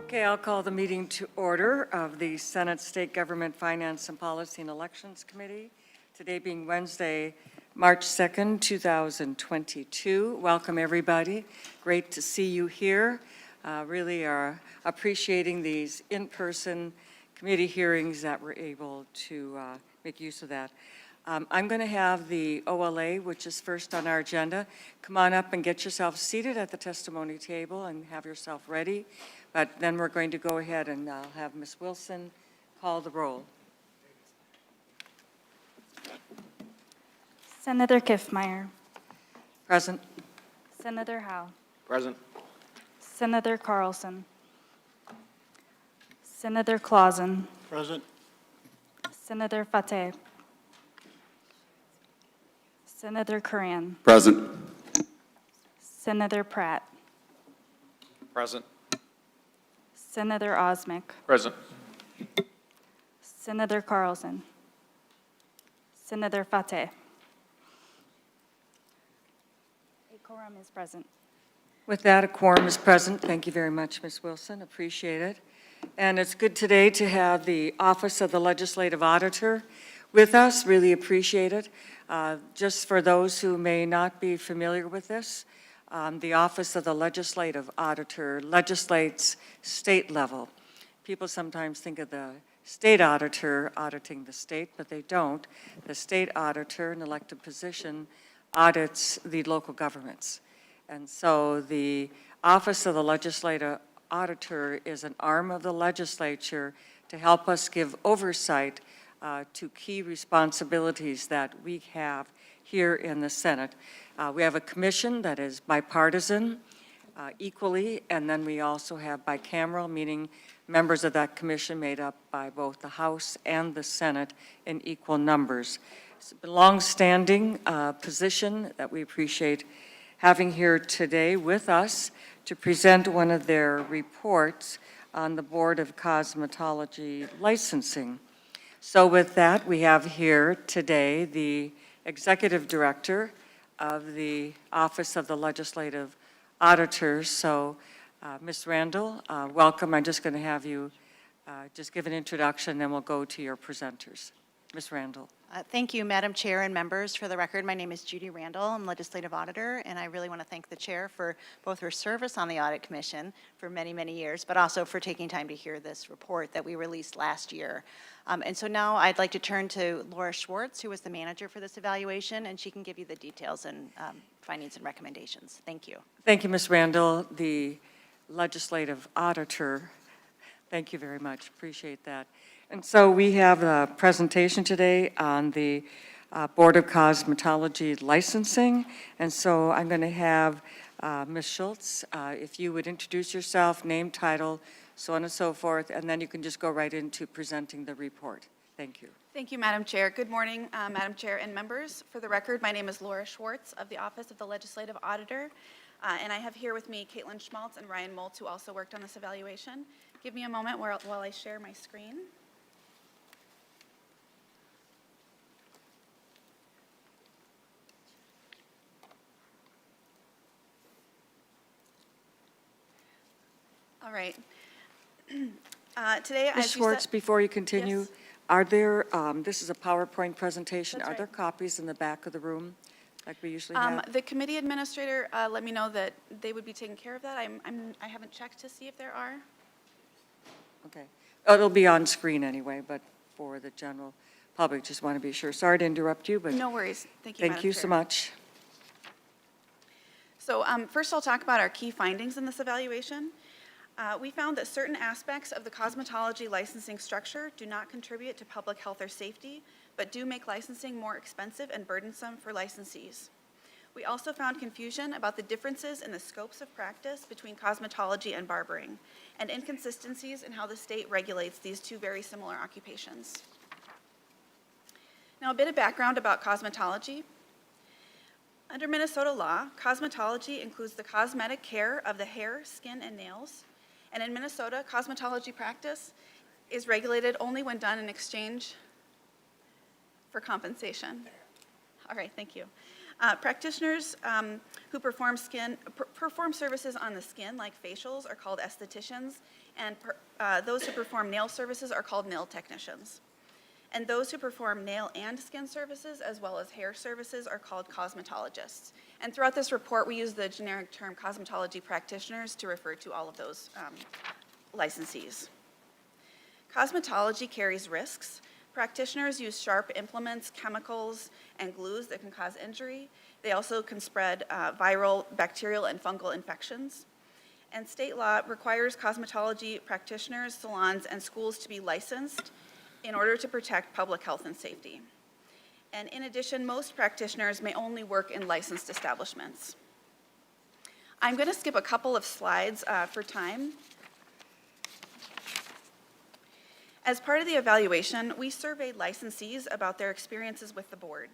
Okay, I'll call the meeting to order of the Senate State Government Finance and Policy and Elections Committee. Today being Wednesday, March 2nd, 2022. Welcome, everybody. Great to see you here. Really are appreciating these in-person committee hearings that we're able to make use of that. I'm going to have the OLA, which is first on our agenda. Come on up and get yourself seated at the testimony table and have yourself ready. But then we're going to go ahead and have Ms. Wilson call the roll. Senator Kiffmeyer. Present. Senator Howe. Present. Senator Carlson. Senator Claussen. Present. Senator Fateh. Senator Curran. Present. Senator Pratt. Present. Senator Osmick. Present. Senator Carlson. Senator Fateh. A quorum is present. With that, a quorum is present. Thank you very much, Ms. Wilson. Appreciate it. And it's good today to have the Office of the Legislative Auditor with us. Really appreciate it. Just for those who may not be familiar with this, the Office of the Legislative Auditor legislates state level. People sometimes think of the state auditor auditing the state, but they don't. The state auditor, an elected position, audits the local governments. And so the Office of the Legislative Auditor is an arm of the legislature to help us give oversight to key responsibilities that we have here in the Senate. We have a commission that is bipartisan equally, and then we also have bicameral, meaning members of that commission made up by both the House and the Senate in equal numbers. It's a long-standing position that we appreciate having here today with us to present one of their reports on the Board of Cosmetology Licensing. So with that, we have here today the Executive Director of the Office of the Legislative Auditor. So, Ms. Randall, welcome. I'm just going to have you just give an introduction, then we'll go to your presenters. Ms. Randall. Thank you, Madam Chair and members. For the record, my name is Judy Randall. I'm Legislative Auditor, and I really want to thank the Chair for both her service on the Audit Commission for many, many years, but also for taking time to hear this report that we released last year. And so now I'd like to turn to Laura Schwartz, who was the manager for this evaluation, and she can give you the details and findings and recommendations. Thank you. Thank you, Ms. Randall, the Legislative Auditor. Thank you very much. Appreciate that. And so we have a presentation today on the Board of Cosmetology Licensing. And so I'm going to have Ms. Schultz, if you would introduce yourself, name, title, so on and so forth, and then you can just go right into presenting the report. Thank you. Thank you, Madam Chair. Good morning, Madam Chair and members. For the record, my name is Laura Schwartz of the Office of the Legislative Auditor, and I have here with me Caitlin Schmaltz and Ryan Moltz, who also worked on this evaluation. Give me a moment while I share my screen. All right. Today, Ms. Schwartz, before you continue, Yes. are there, this is a PowerPoint presentation. That's Are there right. copies in the back of the room like we usually have? The committee administrator let me know that they would be taking care of that. I haven't checked to see if there are. Okay. Oh, it'll be on screen anyway, but for the general public, just want to be sure. Sorry to interrupt you, but No worries. Thank you, Madam thank you so Chair. much. So first I'll talk about our key findings in this evaluation. We found that certain aspects of the cosmetology licensing structure do not contribute to public health or safety, but do make licensing more expensive and burdensome for licensees. We also found confusion about the differences in the scopes of practice between cosmetology and barbering, and inconsistencies in how the state regulates these two very similar occupations. Now, a bit of background about cosmetology. Under Minnesota law, cosmetology includes the cosmetic care of the hair, skin, and nails. And in Minnesota, cosmetology practice is regulated only when done in exchange for compensation. All right, thank you. Practitioners who perform services on the skin, like facials, are called estheticians, and those who perform nail services are called nail technicians. And those who perform nail and skin services, as well as hair services, are called cosmetologists. And throughout this report, we use the generic term cosmetology practitioners to refer to all of those licensees. Cosmetology carries risks. Practitioners use sharp implements, chemicals, and glues that can cause injury. They also can spread viral, bacterial, and fungal infections. And state law requires cosmetology practitioners, salons, and schools to be licensed in order to protect public health and safety. And in addition, most practitioners may only work in licensed establishments. I'm going to skip a couple of slides for time. As part of the evaluation, we surveyed licensees about their experiences with the board.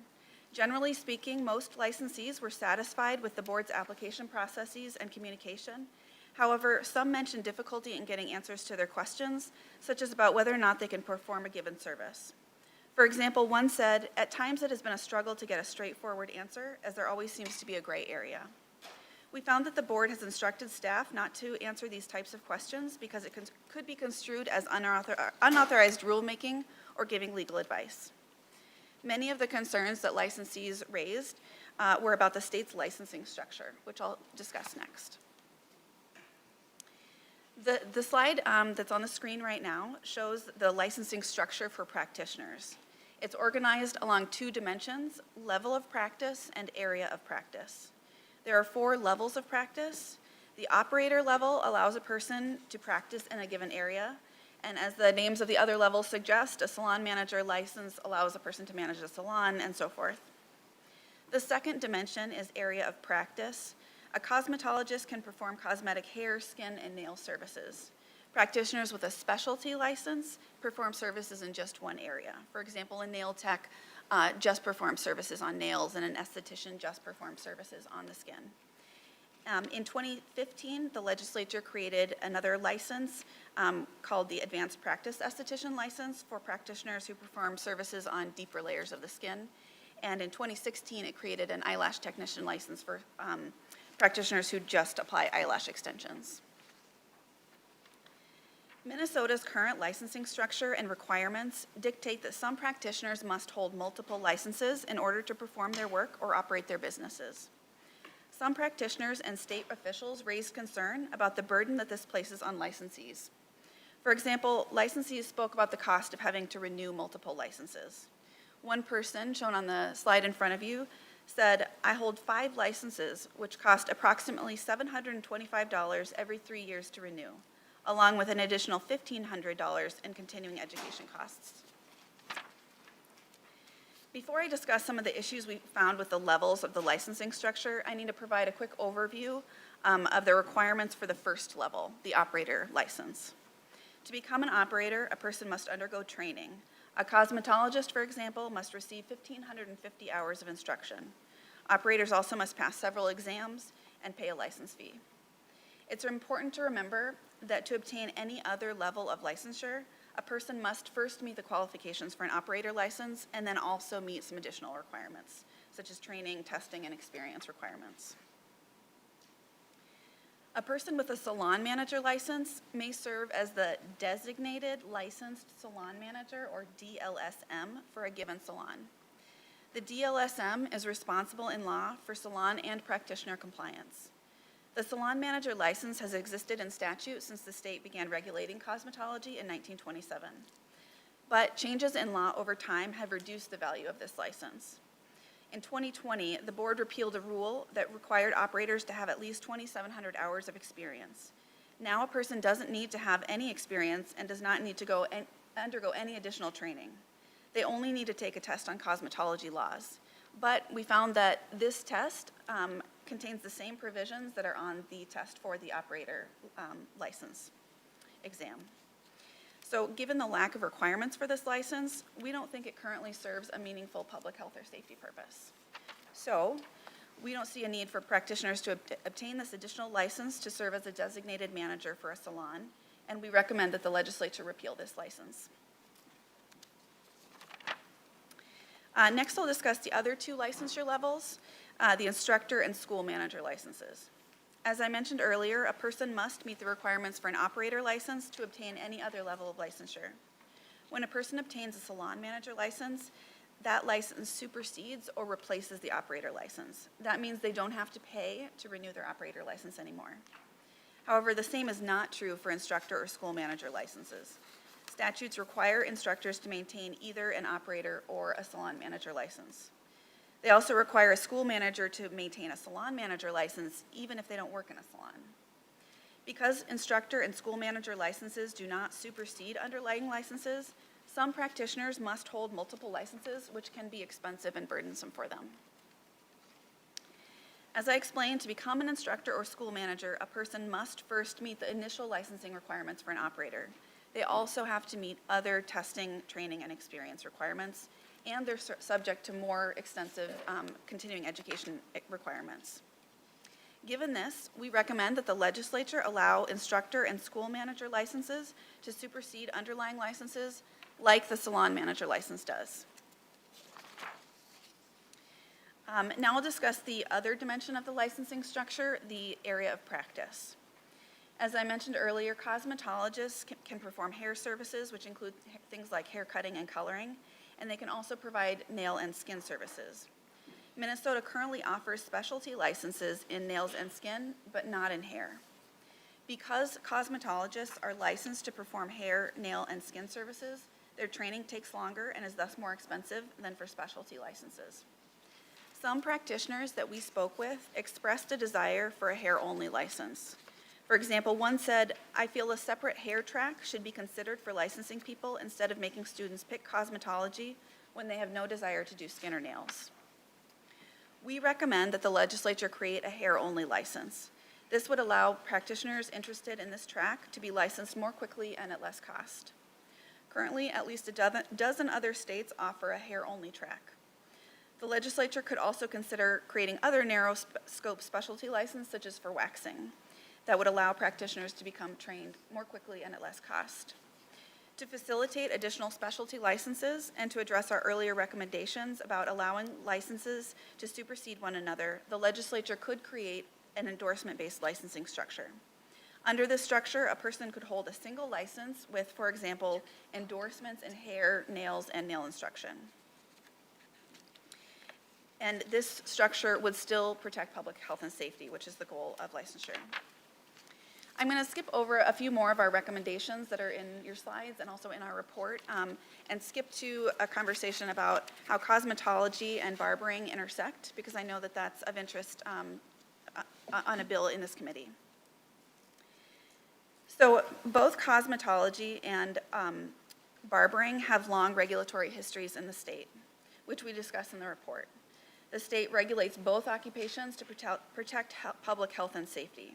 Generally speaking, most licensees were satisfied with the board's application processes and communication. However, some mentioned difficulty in getting answers to their questions, such as about whether or not they can perform a given service. For example, one said, "At times it has been a struggle to get a straightforward answer, as there always seems to be a gray area." We found that the board has instructed staff not to answer these types of questions because it could be construed as unauthorized rulemaking or giving legal advice. Many of the concerns that licensees raised were about the state's licensing structure, which I'll discuss next. The slide that's on the screen right now shows the licensing structure for practitioners. It's organized along two dimensions: level of practice and area of practice. There are 4 levels of practice. The operator level allows a person to practice in a given area, and as the names of the other levels suggest, a salon manager license allows a person to manage a salon, and so forth. The second dimension is area of practice. A cosmetologist can perform cosmetic hair, skin, and nail services. Practitioners with a specialty license perform services in just one area. For example, a nail tech just performs services on nails, and an esthetician just performs services on the skin. In 2015, the legislature created another license called the Advanced Practice Esthetician License for practitioners who perform services on deeper layers of the skin. And in 2016, it created an eyelash technician license for practitioners who just apply eyelash extensions. Minnesota's current licensing structure and requirements dictate that some practitioners must hold multiple licenses in order to perform their work or operate their businesses. Some practitioners and state officials raised concern about the burden that this places on licensees. For example, licensees spoke about the cost of having to renew multiple licenses. One person, shown on the slide in front of you, said, "I hold 5 licenses, which cost approximately $725 every 3 years to renew, along with an additional $1,500 in continuing education costs." Before I discuss some of the issues we found with the levels of the licensing structure, I need to provide a quick overview of the requirements for the first level, the operator license. To become an operator, a person must undergo training. A cosmetologist, for example, must receive 1,550 hours of instruction. Operators also must pass several exams and pay a license fee. It's important to remember that to obtain any other level of licensure, a person must first meet the qualifications for an operator license and then also meet some additional requirements, such as training, testing, and experience requirements. A person with a salon manager license may serve as the designated licensed salon manager, or DLSM, for a given salon. The DLSM is responsible in law for salon and practitioner compliance. The salon manager license has existed in statute since the state began regulating cosmetology in 1927. But changes in law over time have reduced the value of this license. In 2020, the board repealed a rule that required operators to have at least 2,700 hours of experience. Now a person doesn't need to have any experience and does not need to undergo any additional training. They only need to take a test on cosmetology laws. But we found that this test contains the same provisions that are on the test for the operator license exam. So given the lack of requirements for this license, we don't think it currently serves a meaningful public health or safety purpose. So we don't see a need for practitioners to obtain this additional license to serve as a designated manager for a salon, and we recommend that the legislature repeal this license. Next, I'll discuss the other 2 licensure levels. the instructor and school manager licenses. As I mentioned earlier, a person must meet the requirements for an operator license to obtain any other level of licensure. When a person obtains a salon manager license, that license supersedes or replaces the operator license. That means they don't have to pay to renew their operator license anymore. However, the same is not true for instructor or school manager licenses. Statutes require instructors to maintain either an operator or a salon manager license. They also require a school manager to maintain a salon manager license even if they don't work in a salon. Because instructor and school manager licenses do not supersede underlying licenses, some practitioners must hold multiple licenses, which can be expensive and burdensome for them. As I explained, to become an instructor or school manager, a person must first meet the initial licensing requirements for an operator. They also have to meet other testing, training, and experience requirements, and they're subject to more extensive continuing education requirements. Given this, we recommend that the legislature allow instructor and school manager licenses to supersede underlying licenses like the salon manager license does. Now I'll discuss the other dimension of the licensing structure, the area of practice. As I mentioned earlier, cosmetologists can perform hair services, which include things like hair cutting and coloring, and they can also provide nail and skin services. Minnesota currently offers specialty licenses in nails and skin, but not in hair. Because cosmetologists are licensed to perform hair, nail, and skin services, their training takes longer and is thus more expensive than for specialty licenses. Some practitioners that we spoke with expressed a desire for a hair-only license. For example, one said, "I feel a separate hair track should be considered for licensing people instead of making students pick cosmetology when they have no desire to do skin or nails." We recommend that the legislature create a hair-only license. This would allow practitioners interested in this track to be licensed more quickly and at less cost. Currently, at least a dozen other states offer a hair-only track. The legislature could also consider creating other narrow scope specialty licenses, such as for waxing, that would allow practitioners to become trained more quickly and at less cost. To facilitate additional specialty licenses and to address our earlier recommendations about allowing licenses to supersede one another, the legislature could create an endorsement-based licensing structure. Under this structure, a person could hold a single license with, for example, endorsements in hair, nails, and nail instruction. And this structure would still protect public health and safety, which is the goal of licensure. I'm going to skip over a few more of our recommendations that are in your slides and also in our report, and skip to a conversation about how cosmetology and barbering intersect, because I know that that's of interest on a bill in this committee. So both cosmetology and barbering have long regulatory histories in the state, which we discuss in the report. The state regulates both occupations to protect public health and safety.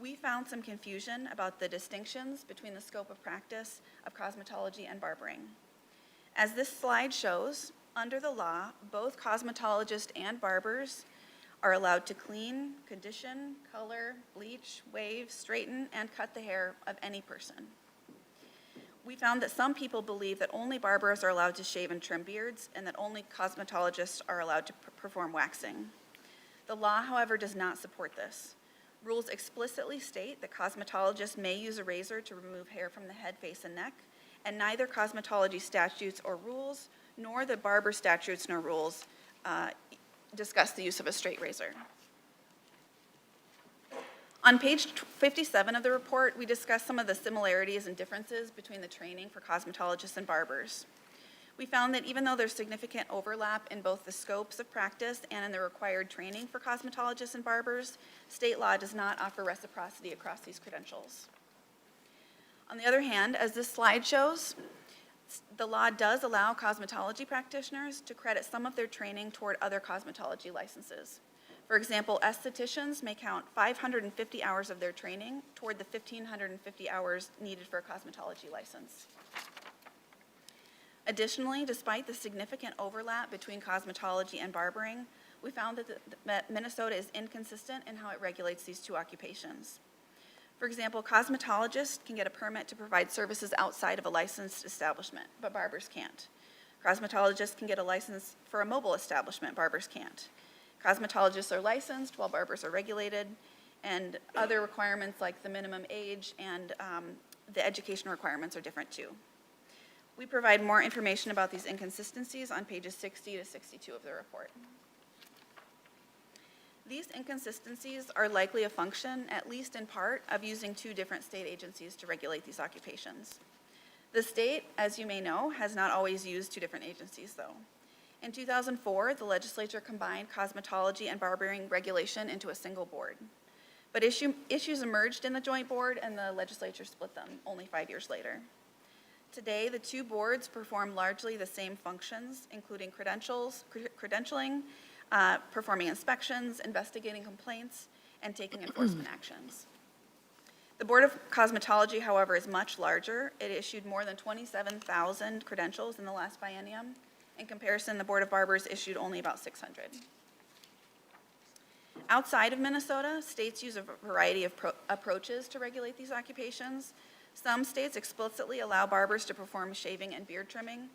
We found some confusion about the distinctions between the scope of practice of cosmetology and barbering. As this slide shows, under the law, both cosmetologists and barbers are allowed to clean, condition, color, bleach, wave, straighten, and cut the hair of any person. We found that some people believe that only barbers are allowed to shave and trim beards, and that only cosmetologists are allowed to perform waxing. The law, however, does not support this. Rules explicitly state that cosmetologists may use a razor to remove hair from the head, face, and neck, and neither cosmetology statutes or rules, nor the barber statutes nor rules discuss the use of a straight razor. On page 57 of the report, we discuss some of the similarities and differences between the training for cosmetologists and barbers. We found that even though there's significant overlap in both the scopes of practice and in the required training for cosmetologists and barbers, state law does not offer reciprocity across these credentials. On the other hand, as this slide shows, the law does allow cosmetology practitioners to credit some of their training toward other cosmetology licenses. For example, estheticians may count 550 hours of their training toward the 1,550 hours needed for a cosmetology license. Additionally, despite the significant overlap between cosmetology and barbering, we found that Minnesota is inconsistent in how it regulates these two occupations. For example, cosmetologists can get a permit to provide services outside of a licensed establishment, but barbers can't. Cosmetologists can get a license for a mobile establishment, barbers can't. Cosmetologists are licensed while barbers are regulated, and other requirements like the minimum age and the education requirements are different too. We provide more information about these inconsistencies on pages 60 to 62 of the report. These inconsistencies are likely a function, at least in part, of using two different state agencies to regulate these occupations. The state, as you may know, has not always used two different agencies, though. In 2004, the legislature combined cosmetology and barbering regulation into a single board. But issues emerged in the joint board, and the legislature split them only 5 years later. Today, the two boards perform largely the same functions, including credentialing, performing inspections, investigating complaints, and taking enforcement actions. The Board of Cosmetology, however, is much larger. It issued more than 27,000 credentials in the last biennium. In comparison, the Board of Barbers issued only about 600. Outside of Minnesota, states use a variety of approaches to regulate these occupations. Some states explicitly allow barbers to perform shaving and beard trimming.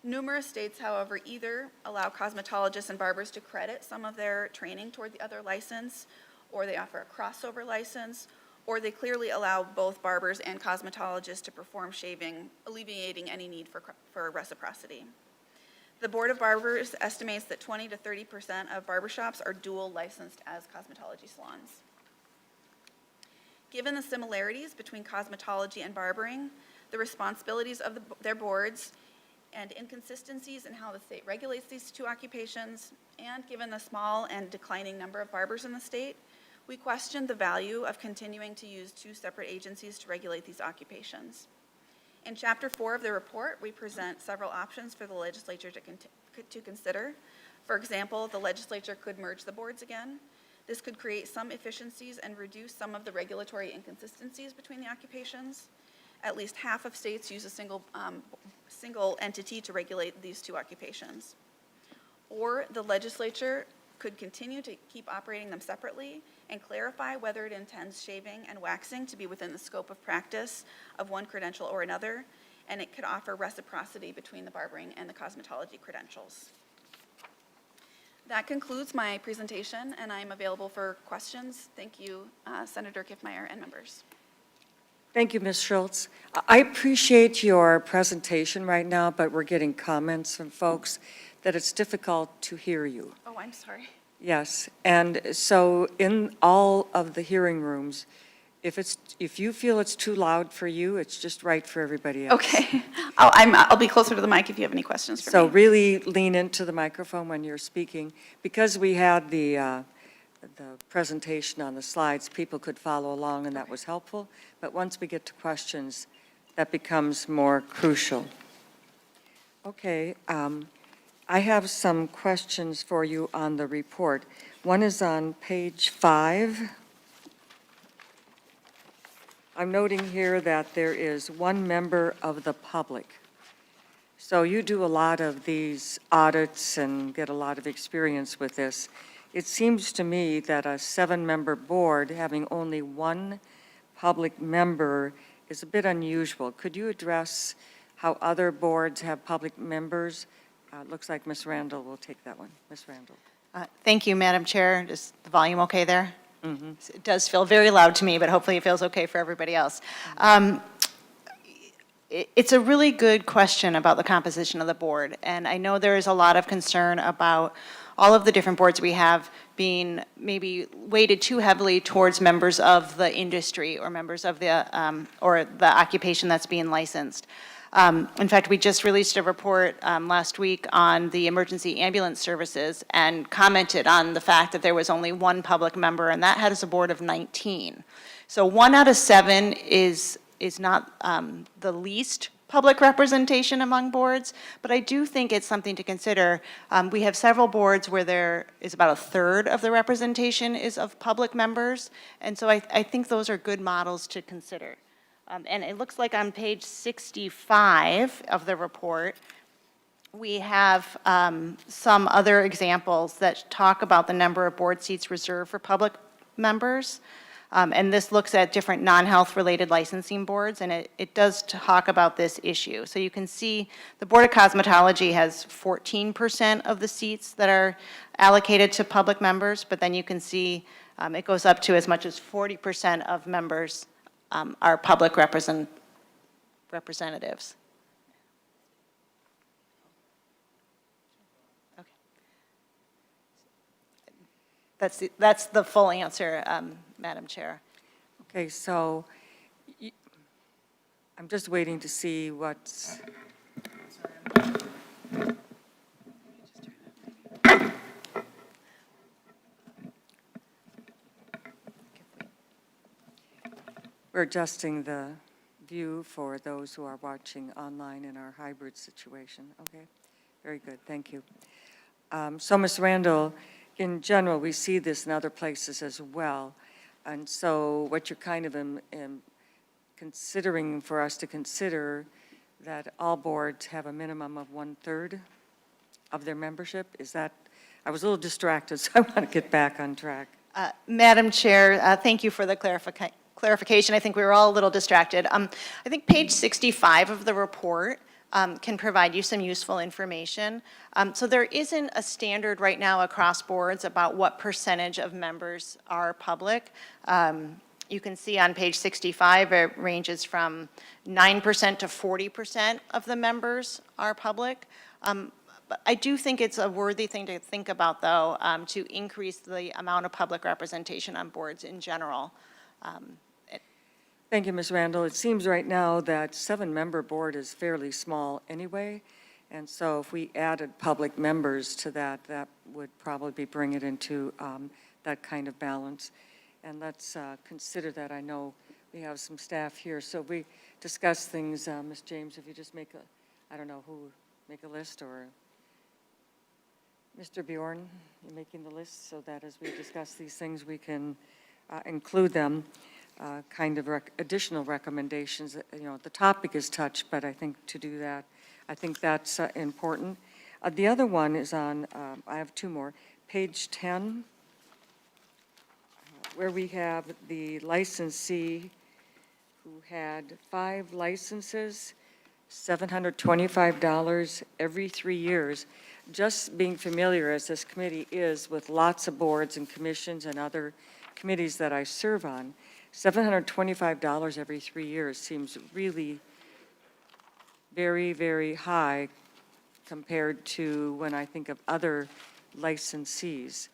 Numerous states, however, either allow cosmetologists and barbers to credit some of their training toward the other license, or they offer a crossover license, or they clearly allow both barbers and cosmetologists to perform shaving, alleviating any need for reciprocity. The Board of Barbers estimates that 20 to 30% of barbershops are dual licensed as cosmetology salons. Given the similarities between cosmetology and barbering, the responsibilities of their boards, and inconsistencies in how the state regulates these two occupations, and given the small and declining number of barbers in the state, we questioned the value of continuing to use two separate agencies to regulate these occupations. In Chapter 4 of the report, we present several options for the legislature to consider. For example, the legislature could merge the boards again. This could create some efficiencies and reduce some of the regulatory inconsistencies between the occupations. At least half of states use a single entity to regulate these two occupations. Or the legislature could continue to keep operating them separately and clarify whether it intends shaving and waxing to be within the scope of practice of one credential or another, and it could offer reciprocity between the barbering and the cosmetology credentials. That concludes my presentation, and I'm available for questions. Thank you, Senator Kiffmeyer and members. Thank you, Ms. Schultz. I appreciate your presentation right now, but we're getting comments from folks that it's difficult to hear you. Oh, I'm sorry. Yes, and so in all of the hearing rooms, if you feel it's too loud for you, it's just right for everybody else. Okay. I'll be closer to the mic if you have any questions for So me. really lean into the microphone when you're speaking. Because we had the presentation on the slides, people could follow along, and that was helpful. But once we get to questions, that becomes more crucial. Okay, I have some questions for you on the report. One is on page 5. I'm noting here that there is one member of the public. So you do a lot of these audits and get a lot of experience with this. It seems to me that a 7-member board having only one public member is a bit unusual. Could you address how other boards have public members? It looks like Ms. Randall will take that one. Ms. Randall. Thank you, Madam Chair. Is the volume okay there? Mm-hmm. It does feel very loud to me, but hopefully it feels okay for everybody else. It's a really good question about the composition of the board, and I know there is a lot of concern about all of the different boards we have being maybe weighted too heavily towards members of the industry or members of the occupation that's being licensed. In fact, we just released a report last week on the emergency ambulance services and commented on the fact that there was only one public member, and that has a board of 19. So 1 out of 7 is not the least public representation among boards, but I do think it's something to consider. We have several boards where there is about 1/3 of the representation is of public members, and so I think those are good models to consider. And it looks like on page 65 of the report, we have some other examples that talk about the number of board seats reserved for public members. And this looks at different non-health related licensing boards, and it does talk about this issue. So you can see the Board of Cosmetology has 14% of the seats that are allocated to public members, but then you can see it goes up to as much as 40% of members are public representatives. Okay. That's the full answer, Madam Chair. Okay, so I'm just waiting to see what's, we're adjusting the view for those who are watching online in our hybrid situation. Okay, very good, thank you. So, Ms. Randall, in general, we see this in other places as well. And so what you're kind of considering for us to consider that all boards have a minimum of 1/3 of their membership? Is that, I was a little distracted, so I want to get back on track. Madam Chair, thank you for the clarification. I think we were all a little distracted. I think page 65 of the report can provide you some useful information. So there isn't a standard right now across boards about what percentage of members are public. You can see on page 65, it ranges from 9% to 40% of the members are public. But I do think it's a worthy thing to think about, though, to increase the amount of public representation on boards in general. Thank you, Ms. Randall. It seems right now that 7-member board is fairly small anyway, and so if we added public members to that, that would probably bring it into that kind of balance. And let's consider that. I know we have some staff here, so we discuss things. Ms. James, if you just make a, I don't know who, make a list, or Mr. Bjorn, you're making the list so that as we discuss these things, we can include them. Kind of additional recommendations. You know, the topic is touched, but I think to do that, I think that's important. The other one is on, I have 2 more, page 10, where we have the licensee who had 5 licenses, $725 every 3 years. Just being familiar, as this committee is, with lots of boards and commissions and other committees that I serve on, $725 every 3 years seems really very, very high compared to when I think of other licensees.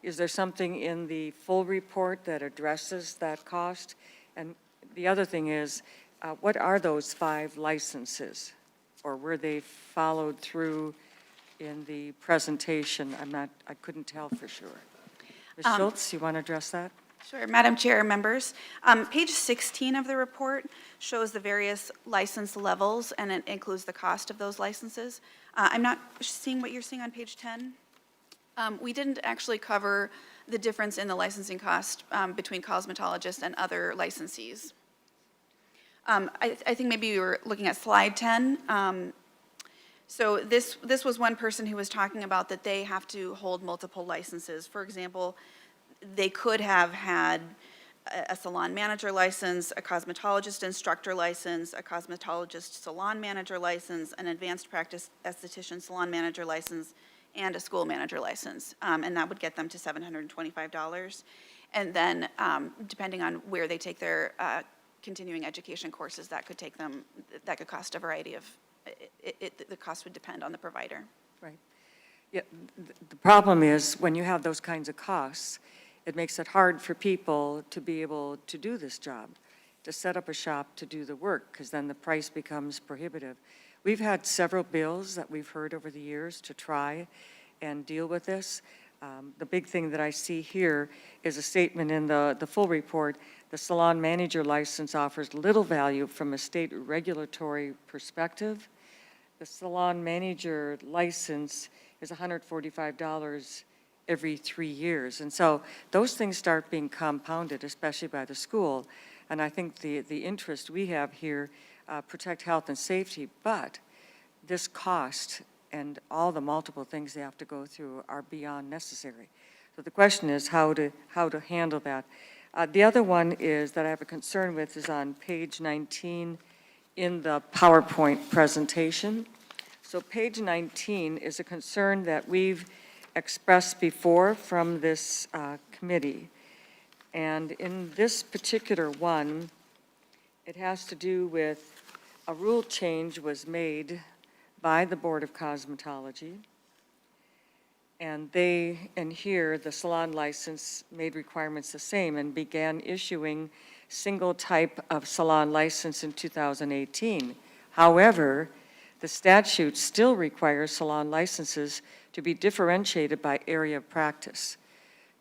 Is there something in the full report that addresses that cost? And the other thing is, what are those 5 licenses? Or were they followed through in the presentation? I couldn't tell for sure. Ms. Schultz, you want to address that? Sure, Madam Chair, members. Page 16 of the report shows the various license levels, and it includes the cost of those licenses. I'm not seeing what you're seeing on page 10. We didn't actually cover the difference in the licensing cost between cosmetologists and other licensees. I think maybe you were looking at slide 10. So this was one person who was talking about that they have to hold multiple licenses. For example, they could have had a salon manager license, a cosmetologist instructor license, a cosmetologist salon manager license, an advanced practice esthetician salon manager license, and a school manager license. And that would get them to $725. And then depending on where they take their continuing education courses, that could take them, that could cost a variety of, the cost would depend on the provider. Right. Yeah, the problem is when you have those kinds of costs, it makes it hard for people to be able to do this job, to set up a shop to do the work, because then the price becomes prohibitive. We've had several bills that we've heard over the years to try and deal with this. The big thing that I see here is a statement in the full report. The salon manager license offers little value from a state regulatory perspective. The salon manager license is $145 every 3 years. And so those things start being compounded, especially by the school. And I think the interest we have here, protect health and safety, but this cost and all the multiple things they have to go through are beyond necessary. So the question is how to handle that. The other one is, that I have a concern with, is on page 19 in the PowerPoint presentation. So page 19 is a concern that we've expressed before from this committee. And in this particular one, it has to do with a rule change was made by the Board of Cosmetology. And here, the salon license made requirements the same and began issuing single type of salon license in 2018. However, the statute still requires salon licenses to be differentiated by area of practice.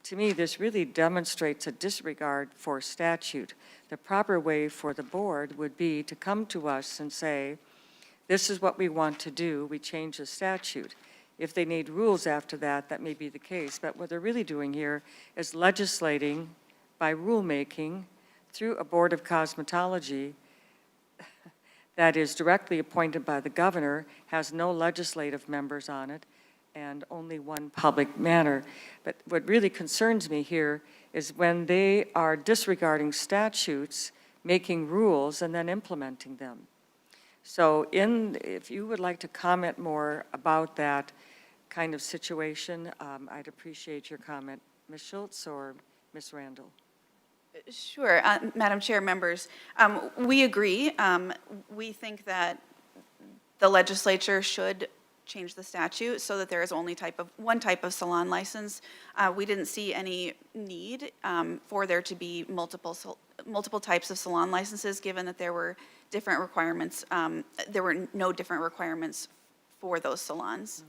To me, this really demonstrates a disregard for statute. The proper way for the board would be to come to us and say, this is what we want to do, we change the statute. If they need rules after that, that may be the case. But what they're really doing here is legislating by rulemaking through a Board of Cosmetology that is directly appointed by the governor, has no legislative members on it, and only one public manner. But what really concerns me here is when they are disregarding statutes, making rules, and then implementing them. So if you would like to comment more about that kind of situation, I'd appreciate your comment. Ms. Schultz or Ms. Randall? Sure, Madam Chair, members, we agree. We think that the legislature should change the statute so that there is only one type of salon license. We didn't see any need for there to be multiple types of salon licenses, given that there were different requirements. There were no different requirements for those salons.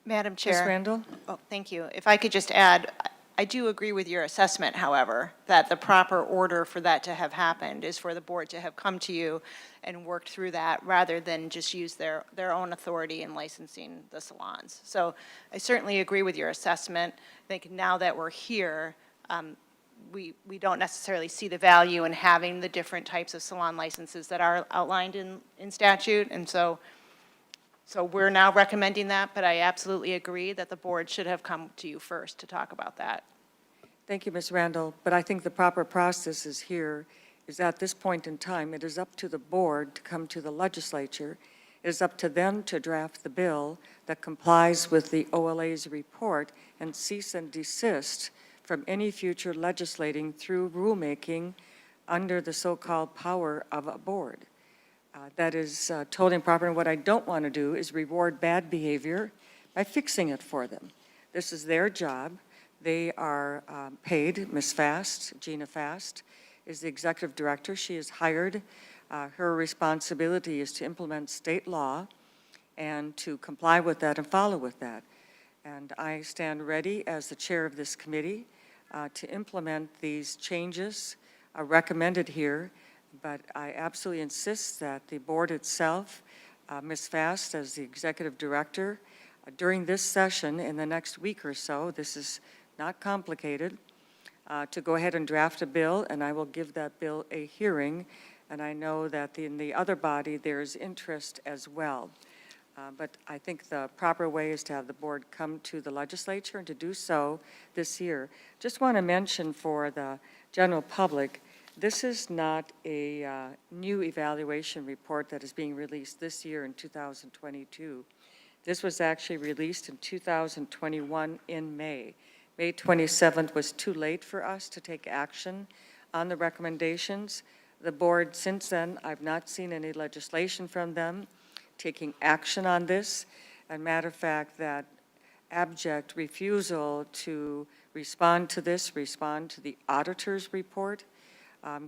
Madam Chair. Ms. Randall? Oh, thank you. If I could just add, I do agree with your assessment, however, that the proper order for that to have happened is for the board to have come to you and worked through that rather than just use their own authority in licensing the salons. So I certainly agree with your assessment. I think now that we're here, we don't necessarily see the value in having the different types of salon licenses that are outlined in statute. And so we're now recommending that, but I absolutely agree that the board should have come to you first to talk about that. Thank you, Ms. Randall. But I think the proper process is at this point in time, it is up to the board to come to the legislature. It is up to them to draft the bill that complies with the OLA's report and cease and desist from any future legislating through rulemaking under the so-called power of a board. That is totally improper, and what I don't want to do is reward bad behavior by fixing it for them. This is their job. They are paid. Ms. Fast, Gina Fast, is the executive director. She is hired. Her responsibility is to implement state law and to comply with that and follow with that. And I stand ready as the chair of this committee to implement these changes recommended here. But I absolutely insist that the board itself, Ms. Fast as the executive director, during this session in the next week or so, this is not complicated, to go ahead and draft a bill, and I will give that bill a hearing. And I know that in the other body there is interest as well. But I think the proper way is to have the board come to the legislature and to do so this year. Just want to mention for the general public, this is not a new evaluation report that is being released this year in 2022. This was actually released in 2021 in May. May 27th was too late for us to take action on the recommendations. The board, since then, I've not seen any legislation from them taking action on this. As a matter of fact, that abject refusal to respond to the auditor's report,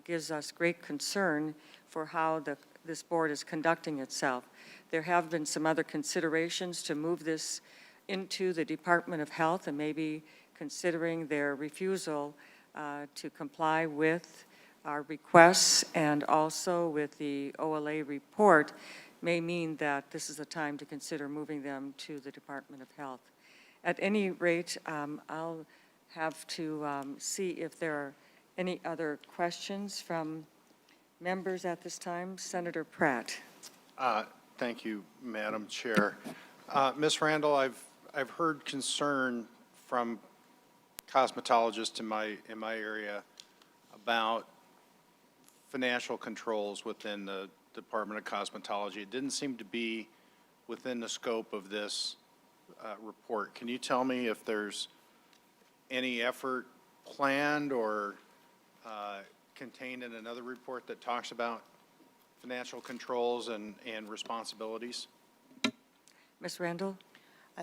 gives us great concern for how this board is conducting itself. There have been some other considerations to move this into the Department of Health, and maybe considering their refusal to comply with our requests and also with the OLA report may mean that this is a time to consider moving them to the Department of Health. At any rate, I'll have to see if there are any other questions from members at this time? Senator Pratt. Thank you, Madam Chair. Ms. Randall, I've heard concern from cosmetologists in my area about financial controls within the Department of Cosmetology. It didn't seem to be within the scope of this report. Can you tell me if there's any effort planned or contained in another report that talks about financial controls and responsibilities? Ms. Randall?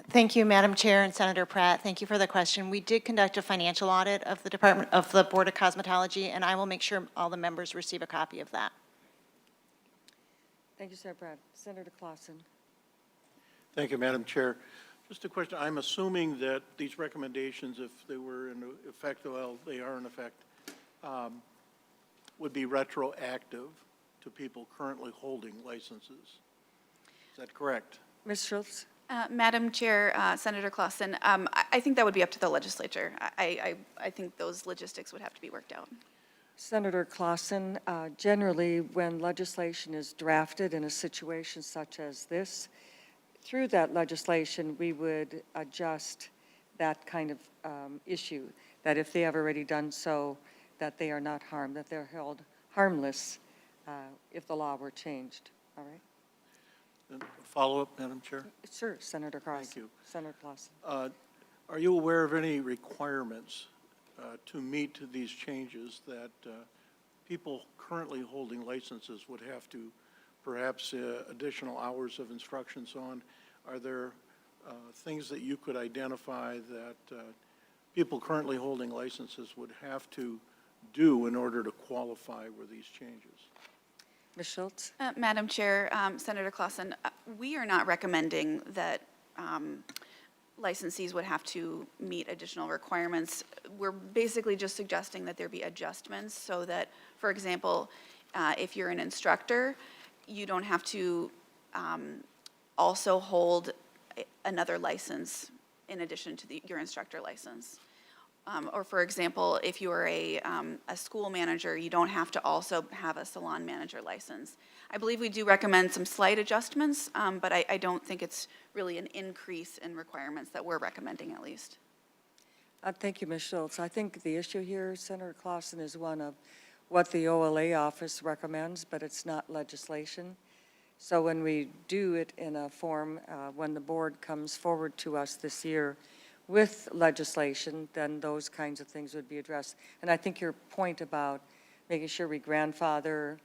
Thank you, Madam Chair and Senator Pratt. Thank you for the question. We did conduct a financial audit of the Board of Cosmetology, and I will make sure all the members receive a copy of that. Thank you, Senator Pratt. Senator Claussen? Thank you, Madam Chair. Just a question. I'm assuming that these recommendations, if they were in effect, well, they are in effect, would be retroactive to people currently holding licenses. Is that correct? Ms. Schultz? Madam Chair, Senator Claussen, I think that would be up to the legislature. I think those logistics would have to be worked out. Senator Claussen, generally, when legislation is drafted in a situation such as this, through that legislation, we would adjust that kind of issue, that if they have already done so, that they are not harmed, that they're held harmless if the law were changed. All right? Follow-up, Madam Chair? Sure, Senator Claussen. Thank you. Senator Claussen. Are you aware of any requirements to meet these changes that people currently holding licenses would have to, perhaps additional hours of instructions on? Are there things that you could identify that people currently holding licenses would have to do in order to qualify with these changes? Ms. Schultz? Madam Chair, Senator Claussen, we are not recommending that licensees would have to meet additional requirements. We're basically just suggesting that there be adjustments so that, for example, if you're an instructor, you don't have to also hold another license in addition to your instructor license. Or for example, if you are a school manager, you don't have to also have a salon manager license. I believe we do recommend some slight adjustments, but I don't think it's really an increase in requirements that we're recommending, at least. Thank you, Ms. Schultz. I think the issue here, Senator Claussen, is one of what the OLA office recommends, but it's not legislation. So when we do it in a form, when the board comes forward to us this year with legislation, then those kinds of things would be addressed. And I think your point about making sure we grandfather,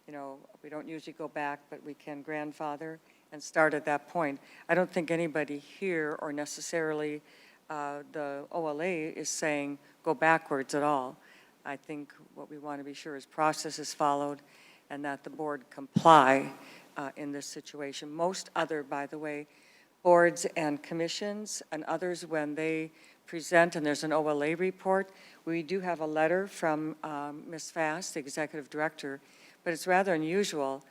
you know, we don't usually go back, but we can grandfather and start at that point. I don't think anybody here or necessarily the OLA is saying go backwards at all. I think what we want to be sure is process is followed and that the board comply in this situation. Most other, by the way, boards and commissions and others, when they present, and there's an OLA report, we do have a letter from Ms. Fass, the executive director, but it's rather unusual.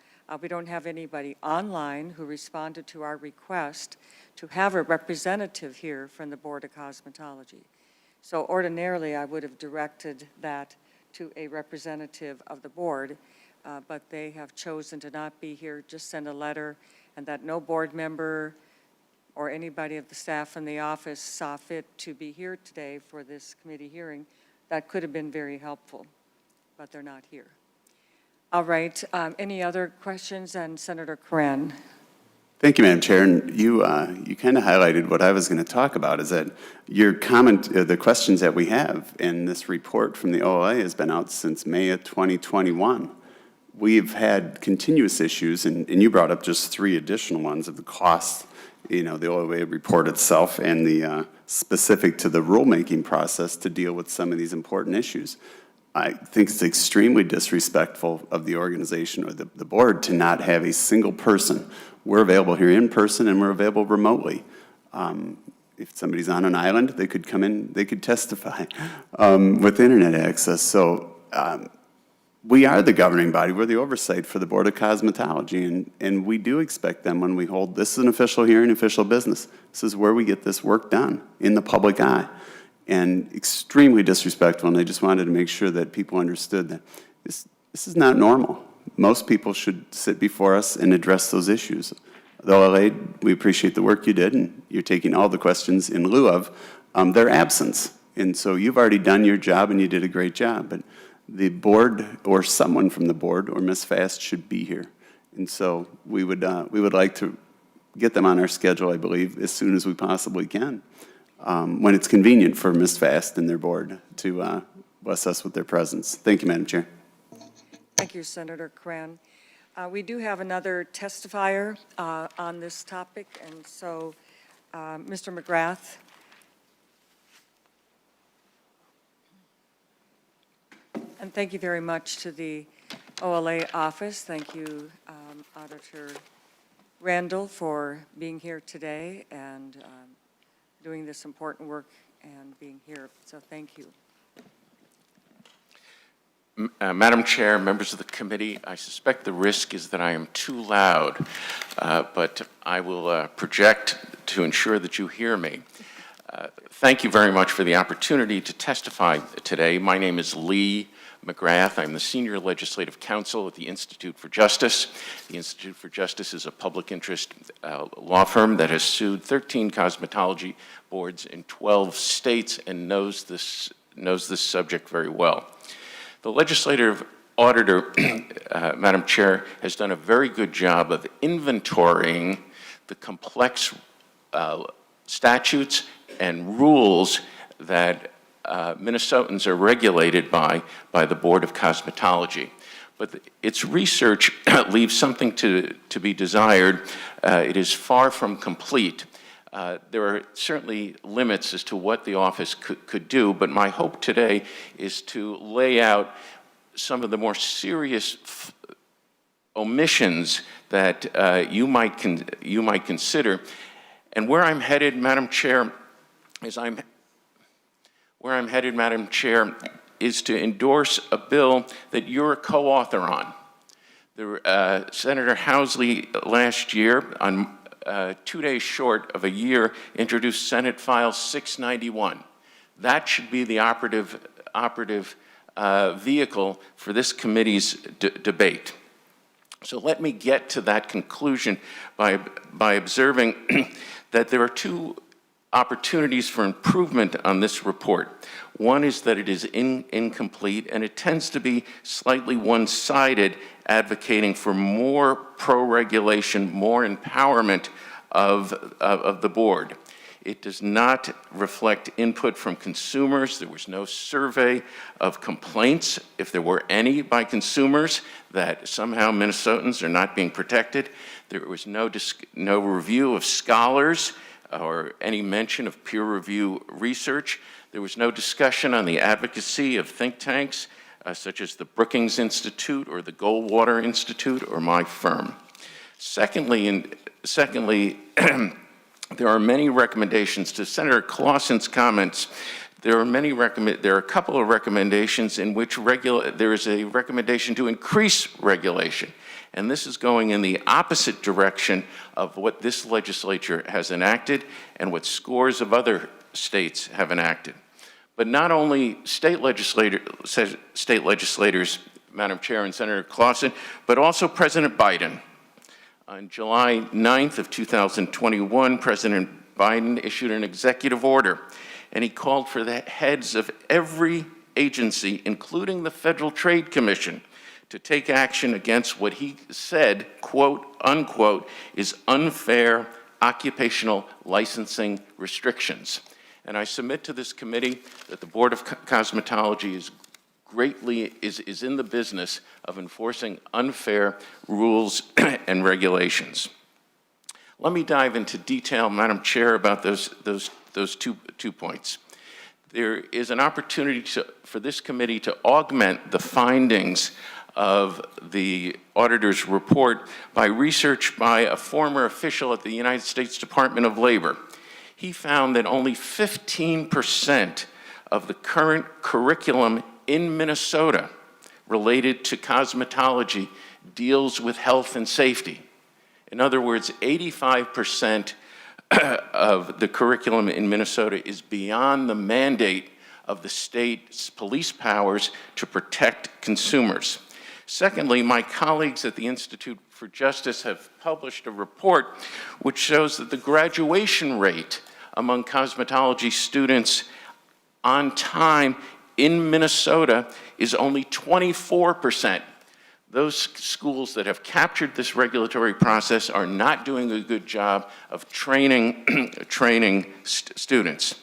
We don't have anybody online who responded to our request to have a representative here from the Board of Cosmetology. So ordinarily, I would have directed that to a representative of the board, but they have chosen to not be here, just send a letter, and that no board member or anybody of the staff in the office saw fit to be here today for this committee hearing. That could have been very helpful, but they're not here. All right, any other questions? And Senator Koren. Thank you, Madam Chair. And you kind of highlighted what I was going to talk about, is that your comment, the questions that we have in this report from the OLA has been out since May of 2021. We've had continuous issues, and you brought up just 3 additional ones of the cost, you know, the OLA report itself and the specific to the rulemaking process to deal with some of these important issues. I think it's extremely disrespectful of the organization or the board to not have a single person. We're available here in person and we're available remotely. If somebody's on an island, they could come in, they could testify with internet access. So we are the governing body. We're the oversight for the Board of Cosmetology, and we do expect them when we hold, this is an official hearing, official business. This is where we get this work done in the public eye. And extremely disrespectful, and I just wanted to make sure that people understood that this is not normal. Most people should sit before us and address those issues. The OLA, we appreciate the work you did, and you're taking all the questions in lieu of their absence. And so you've already done your job, and you did a great job. But the board or someone from the board or Ms. Fast should be here. And so we would like to get them on our schedule, I believe, as soon as we possibly can, when it's convenient for Ms. Fast and their board to bless us with their presence. Thank you, Madam Chair. Thank you, Senator Cran. We do have another testifier on this topic, and so Mr. McGrath. And thank you very much to the OLA office. Thank you, Auditor Randall, for being here today and doing this important work and being here. So thank you. Madam Chair, members of the committee, I suspect the risk is that I am too loud, but I will project to ensure that you hear me. Thank you very much for the opportunity to testify today. My name is Lee McGrath. I'm the Senior Legislative Counsel at the Institute for Justice. The Institute for Justice is a public interest law firm that has sued 13 cosmetology boards in 12 states and knows this subject very well. The Legislative Auditor, Madam Chair, has done a very good job of inventorying the complex statutes and rules that Minnesotans are regulated by the Board of Cosmetology. But its research leaves something to be desired. It is far from complete. There are certainly limits as to what the office could do, but my hope today is to lay out some of the more serious omissions that you might consider. And where I'm headed, Madam Chair, is to endorse a bill that you're a co-author on. Senator Housley last year, on 2 days short of a year, introduced Senate File 691. That should be the operative vehicle for this committee's debate. So let me get to that conclusion by observing that there are two opportunities for improvement on this report. One is that it is incomplete, and it tends to be slightly one-sided, advocating for more pro-regulation, more empowerment of the board. It does not reflect input from consumers. There was no survey of complaints, if there were any, by consumers, that somehow Minnesotans are not being protected. There was no review of scholars or any mention of peer review research. There was no discussion on the advocacy of think tanks, such as the Brookings Institute or the Goldwater Institute or my firm. Secondly, there are many recommendations. To Senator Claussen's comments, there are a couple of recommendations in which there is a recommendation to increase regulation. And this is going in the opposite direction of what this legislature has enacted and what scores of other states have enacted. But not only state legislators, Madam Chair and Senator Claussen, but also President Biden. On July 9th of 2021, President Biden issued an executive order, and he called for the heads of every agency, including the Federal Trade Commission, to take action against what he said, quote, unquote, is unfair occupational licensing restrictions. And I submit to this committee that the Board of Cosmetology is in the business of enforcing unfair rules and regulations. Let me dive into detail, Madam Chair, about those two points. There is an opportunity for this committee to augment the findings of the auditor's report by research by a former official at the United States Department of Labor. He found that only 15% of the current curriculum in Minnesota related to cosmetology deals with health and safety. In other words, 85% of the curriculum in Minnesota is beyond the mandate of the state's police powers to protect consumers. Secondly, my colleagues at the Institute for Justice have published a report which shows that the graduation rate among cosmetology students on time in Minnesota is only 24%. Those schools that have captured this regulatory process are not doing a good job of training students.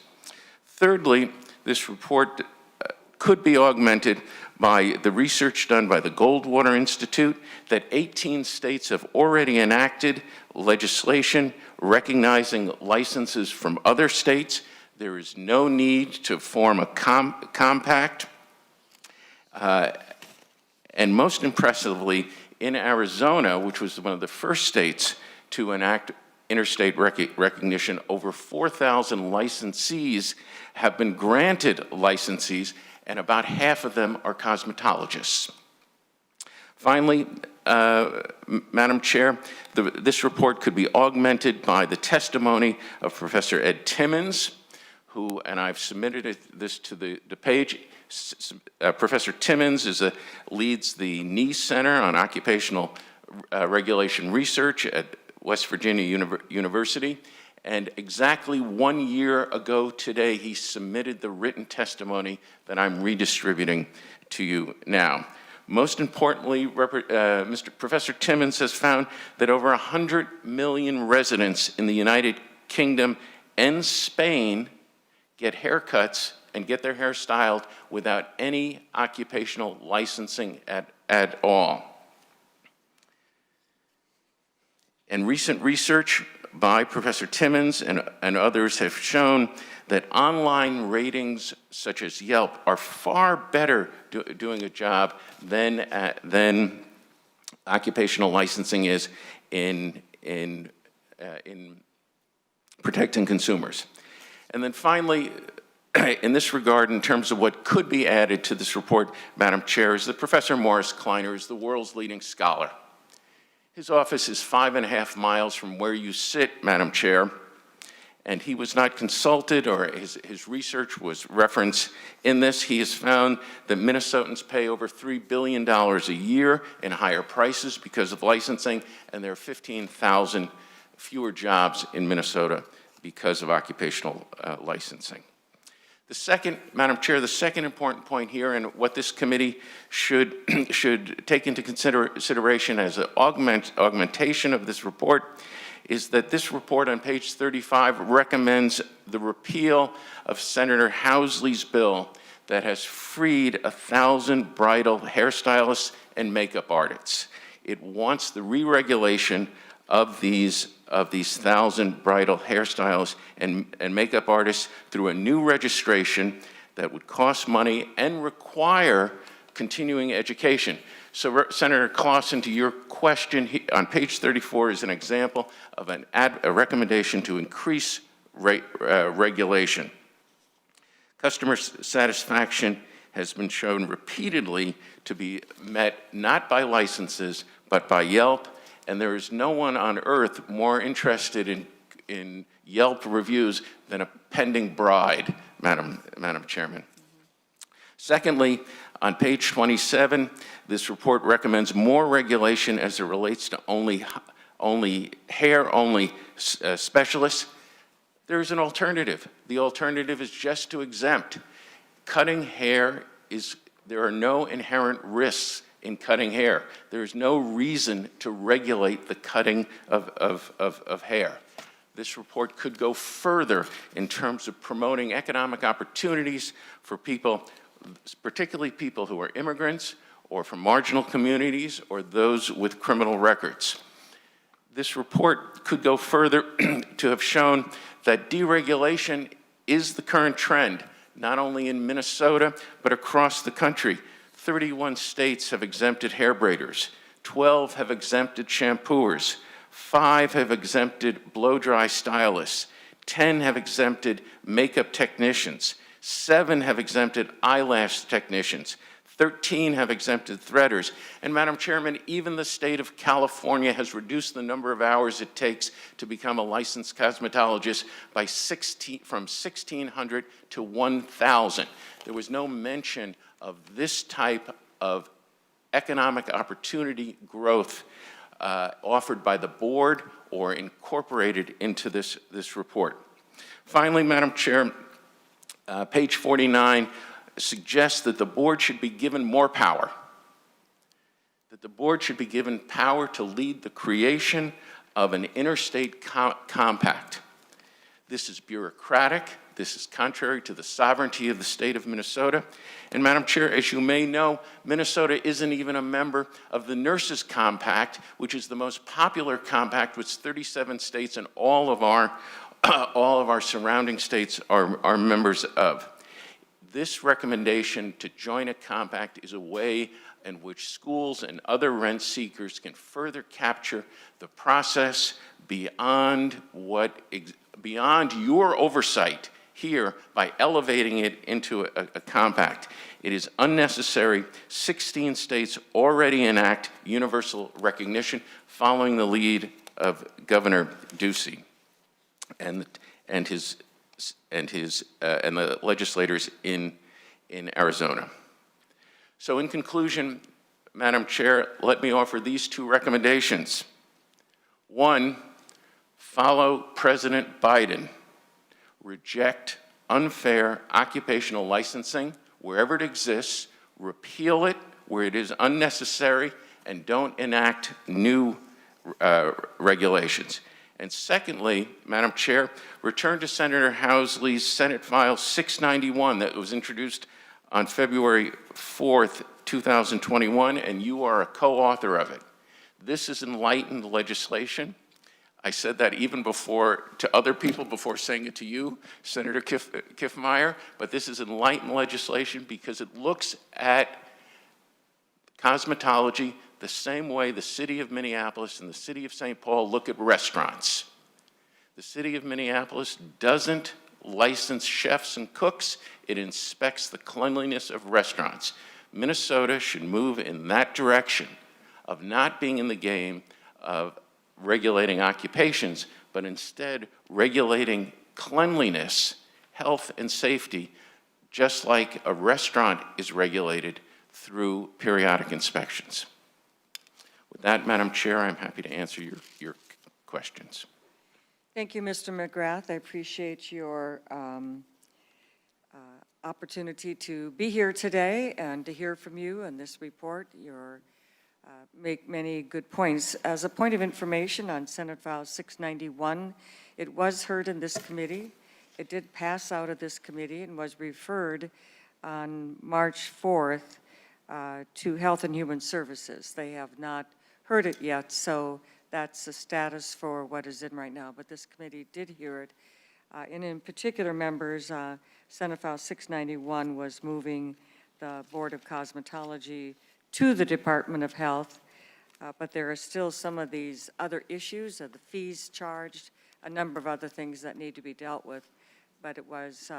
Thirdly, this report could be augmented by the research done by the Goldwater Institute that 18 states have already enacted legislation recognizing licenses from other states. There is no need to form a compact. And most impressively, in Arizona, which was one of the first states to enact interstate recognition, over 4,000 licensees have been granted licenses, and about half of them are cosmetologists. Finally, Madam Chair, this report could be augmented by the testimony of Professor Ed Timmons, who, and I've submitted this to the page. Professor Timmons leads the NEE Center on Occupational Regulation Research at West Virginia University. And exactly 1 year ago today, he submitted the written testimony that I'm redistributing to you now. Most importantly, Professor Timmons has found that over 100 million residents in the United Kingdom and Spain get haircuts and get their hair styled without any occupational licensing at all. And recent research by Professor Timmons and others have shown that online ratings such as Yelp are far better doing a job than occupational licensing is in protecting consumers. And then finally, in this regard, in terms of what could be added to this report, Madam Chair, is that Professor Morris Kleiner is the world's leading scholar. His office is 5.5 miles from where you sit, Madam Chair, and he was not consulted or his research was referenced in this. He has found that Minnesotans pay over $3 billion a year in higher prices because of licensing, and there are 15,000 fewer jobs in Minnesota because of occupational licensing. The second, Madam Chair, the second important point here, and what this committee should take into consideration as an augmentation of this report, is that this report on page 35 recommends the repeal of Senator Housley's bill that has freed 1,000 bridal hairstylists and makeup artists. It wants the re-regulation of these 1,000 bridal hairstylists and makeup artists through a new registration that would cost money and require continuing education. So, Senator Claussen, to your question, on page 34 is an example of a recommendation to increase regulation. Customer satisfaction has been shown repeatedly to be met not by licenses, but by Yelp, and there is no one on earth more interested in Yelp reviews than a pending bride, Madam Chairman. Secondly, on page 27, this report recommends more regulation as it relates to only hair-only specialists. There's an alternative. The alternative is just to exempt. Cutting hair there are no inherent risks in cutting hair. There's no reason to regulate the cutting of hair. This report could go further in terms of promoting economic opportunities for people, particularly people who are immigrants or from marginal communities or those with criminal records. This report could go further to have shown that deregulation is the current trend, not only in Minnesota, but across the country. 31 states have exempted hair braiders, 12 have exempted shampooers, 5 have exempted blow-dry stylists, 10 have exempted makeup technicians, 7 have exempted eyelash technicians, 13 have exempted threaders. And Madam Chairman, even the state of California has reduced the number of hours it takes to become a licensed cosmetologist from 1,600 to 1,000. There was no mention of this type of economic opportunity growth offered by the board or incorporated into this report. Finally, Madam Chair, page 49 suggests that the board should be given more power, that the board should be given power to lead the creation of an interstate compact. This is bureaucratic. This is contrary to the sovereignty of the state of Minnesota. And Madam Chair, as you may know, Minnesota isn't even a member of the Nurses Compact, which is the most popular compact, which 37 states and all of our surrounding states are members of. This recommendation to join a compact is a way in which schools and other rent seekers can further capture the process beyond your oversight here by elevating it into a compact. It is unnecessary. 16 states already enact universal recognition following the lead of Governor Ducey and the legislators in Arizona. So in conclusion, Madam Chair, let me offer these two recommendations. One, follow President Biden. Reject unfair occupational licensing wherever it exists, repeal it where it is unnecessary, and don't enact new regulations. And secondly, Madam Chair, return to Senator Housley's Senate File 691 that was introduced on February 4th, 2021, and you are a co-author of it. This is enlightened legislation. I said that even to other people before saying it to you, Senator Kiffmeyer, but this is enlightened legislation because it looks at cosmetology the same way the city of Minneapolis and the city of St. Paul look at restaurants. The city of Minneapolis doesn't license chefs and cooks, it inspects the cleanliness of restaurants. Minnesota should move in that direction of not being in the game of regulating occupations, but instead regulating cleanliness, health, and safety, just like a restaurant is regulated through periodic inspections. With that, Madam Chair, I'm happy to answer your questions. Thank you, Mr. McGrath. I appreciate your opportunity to be here today and to hear from you on this report. You make many good points. As a point of information on Senate File 691, it was heard in this committee. It did pass out of this committee and was referred on March 4th to Health and Human Services. They have not heard it yet, so that's the status for what is in right now. But this committee did hear it. And in particular, members, Senate File 691 was moving the Board of Cosmetology to the Department of Health, but there are still some of these other issues of the fees charged, a number of other things that need to be dealt with. But it was,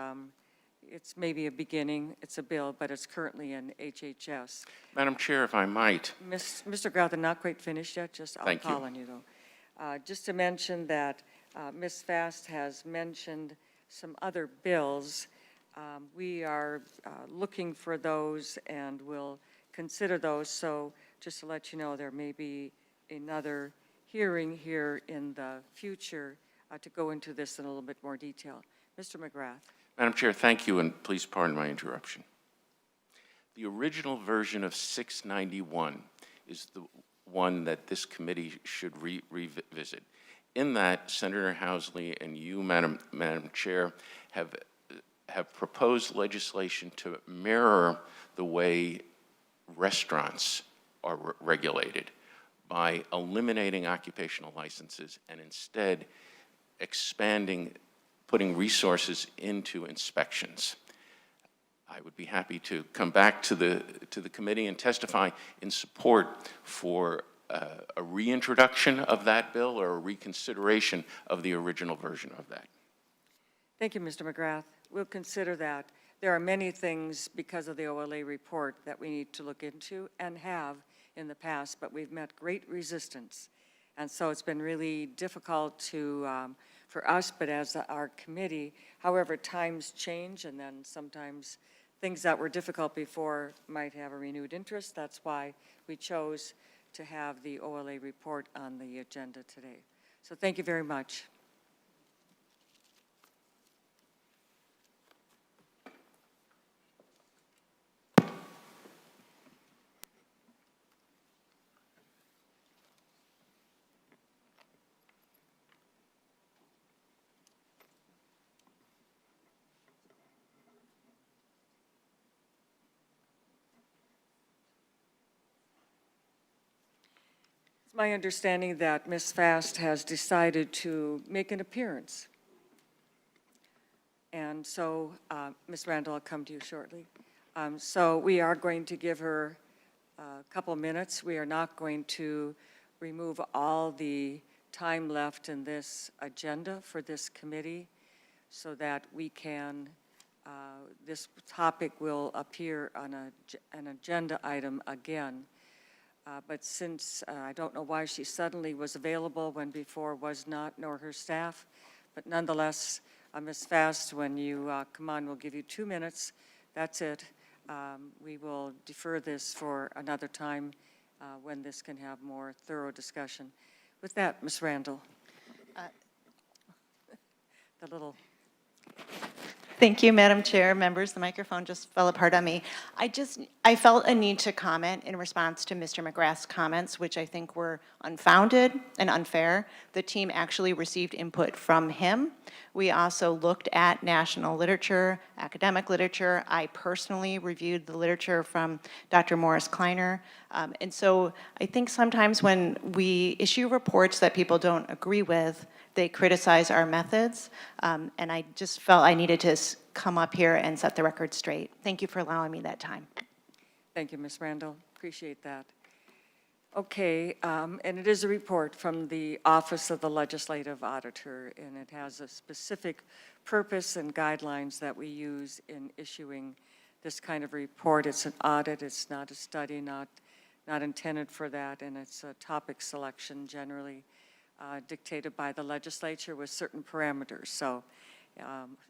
it's maybe a beginning, it's a bill, but it's currently in HHS. Madam Chair, if I might. Mr. Groth, I'm not quite finished yet, I'll Thank you. call on you though. Just to mention that Ms. Fast has mentioned some other bills. We are looking for those and will consider those. So just to let you know, there may be another hearing here in the future to go into this in a little bit more detail. Mr. McGrath. Madam Chair, thank you, and please pardon my interruption. The original version of 691 is the one that this committee should revisit. In that, Senator Housley and you, Madam Chair, have proposed legislation to mirror the way restaurants are regulated by eliminating occupational licenses and instead expanding, putting resources into inspections. I would be happy to come back to the committee and testify in support for a reintroduction of that bill or a reconsideration of the original version of that. Thank you, Mr. McGrath. We'll consider that. There are many things because of the OLA report that we need to look into and have in the past, but we've met great resistance. And so it's been really difficult to, for us, but as our committee, however, times change and then sometimes things that were difficult before might have a renewed interest. That's why we chose to have the OLA report on the agenda today. So thank you very much. It's my understanding that Ms. Fast has decided to make an appearance. And so, Ms. Randall, I'll come to you shortly. So we are going to give her a couple minutes. We are not going to remove all the time left in this agenda for this committee so that we can, this topic will appear on an agenda item again. But since I don't know why she suddenly was available when before was not, nor her staff, but nonetheless, Ms. Fast, when you come on, we'll give you 2 minutes. That's it. We will defer this for another time when this can have more thorough discussion. With that, Ms. Randall. The little. Thank you, Madam Chair, members. The microphone just fell apart on me. I felt a need to comment in response to Mr. McGrath's comments, which I think were unfounded and unfair. The team actually received input from him. We also looked at national literature, academic literature. I personally reviewed the literature from Dr. Morris Kleiner. And so I think sometimes when we issue reports that people don't agree with, they criticize our methods, and I just felt I needed to come up here and set the record straight. Thank you for allowing me that time. Thank you, Ms. Randall. Appreciate that. Okay, and it is a report from the Office of the Legislative Auditor, and it has a specific purpose and guidelines that we use in issuing this kind of report. It's an audit, it's not a study, not intended for that, and it's a topic selection generally dictated by the legislature with certain parameters. So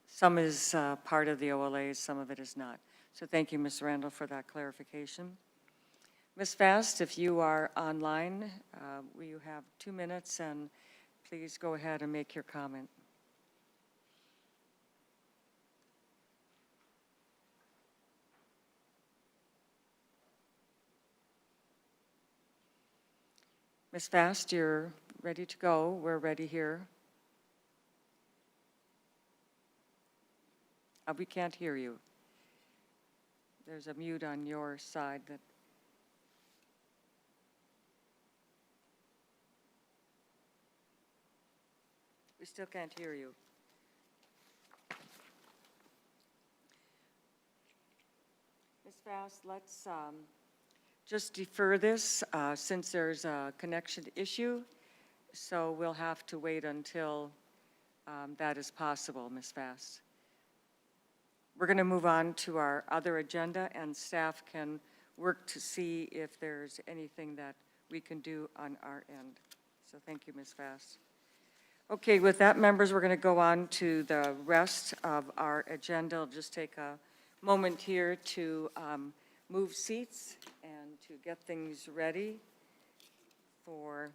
some is part of the OLA, some of it is not. So thank you, Ms. Randall, for that clarification. Ms. Fast, if you are online, you have 2 minutes, and please go ahead and make your comment. Ms. Fast, you're ready to go. We're ready here. We can't hear you. There's a mute on your side that. We still can't hear you. Ms. Fast, let's just defer this since there's a connection issue. So we'll have to wait until that is possible, Ms. Fast. We're going to move on to our other agenda, and staff can work to see if there's anything that we can do on our end. So thank you, Ms. Fast. Okay, with that, members, we're going to go on to the rest of our agenda. I'll just take a moment here to move seats and to get things ready for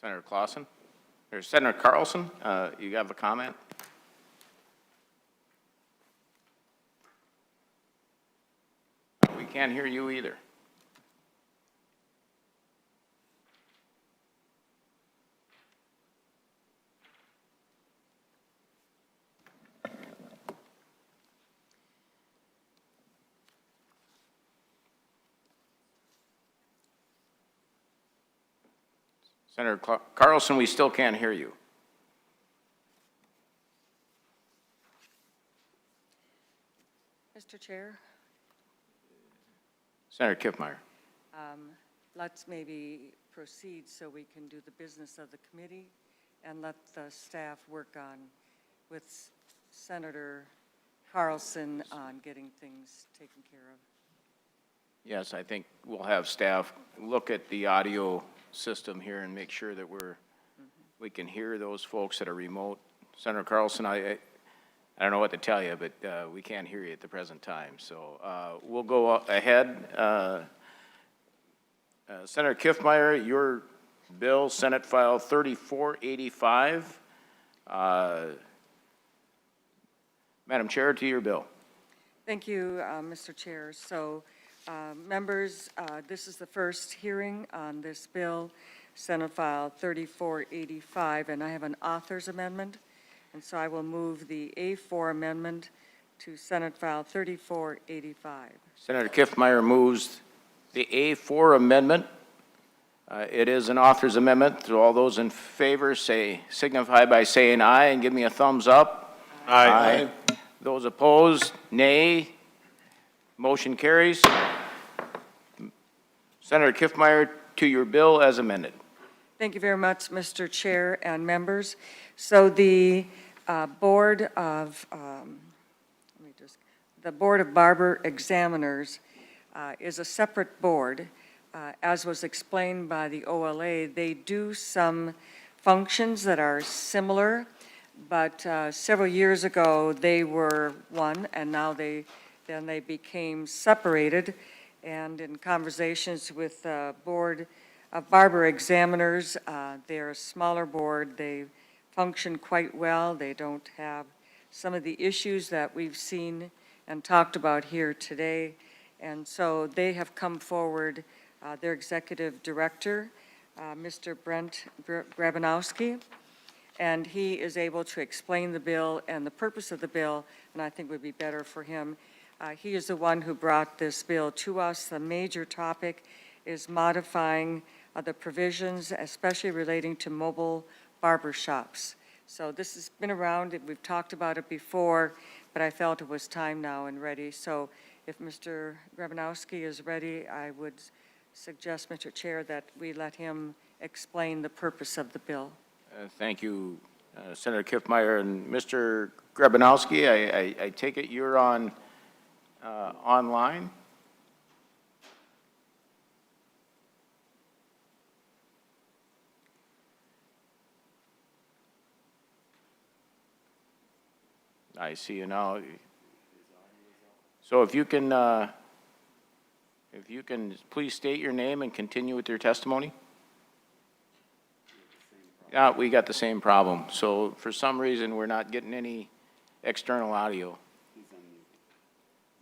Senator Claussen? Or Senator Carlson, you have a comment? We can't hear you either. Senator Carlson, we still can't hear you. Mr. Chair, Senator Kiffmeyer. let's maybe proceed so we can do the business of the committee and let the staff work on with Senator Carlson on getting things taken care of. Yes, I think we'll have staff look at the audio system here and make sure that we can hear those folks that are remote. Senator Carlson, I don't know what to tell you, but we can't hear you at the present time. So we'll go ahead. Senator Kiffmeyer, your bill, Senate File 3485. Madam Chair, to your bill. Thank you, Mr. Chair. So, members, this is the first hearing on this bill, Senate File 3485, and I have an author's amendment, and so I will move the A4 amendment to Senate File 3485. Senator Kiffmeyer moves the A4 amendment. It is an author's amendment. To all those in favor, signify by saying aye and give me a thumbs up. Aye. Those opposed, nay. Motion carries. Senator Kiffmeyer, to your bill as amended. Thank you very much, Mr. Chair and members. So the Board of Barber Examiners is a separate board. As was explained by the OLA, they do some functions that are similar, but several years ago, they were one, and now they became separated. And in conversations with the Board of Barber Examiners, they're a smaller board. They function quite well. They don't have some of the issues that we've seen and talked about here today. And so they have come forward, their executive director, Mr. Brent Grabanowski, and he is able to explain the bill and the purpose of the bill, and I think would be better for him. He is the one who brought this bill to us. The major topic is modifying the provisions, especially relating to mobile barber shops. So this has been around, we've talked about it before, but I felt it was time now and ready. So if Mr. Grabanowski is ready, I would suggest, Mr. Chair, that we let him explain the purpose of the bill. Thank you, Senator Kiffmeyer. And Mr. Grabanowski, I take it you're on online? I see you now. So if you can please state your name and continue with your testimony. Yeah, we got the same problem. So for some reason, we're not getting any external audio.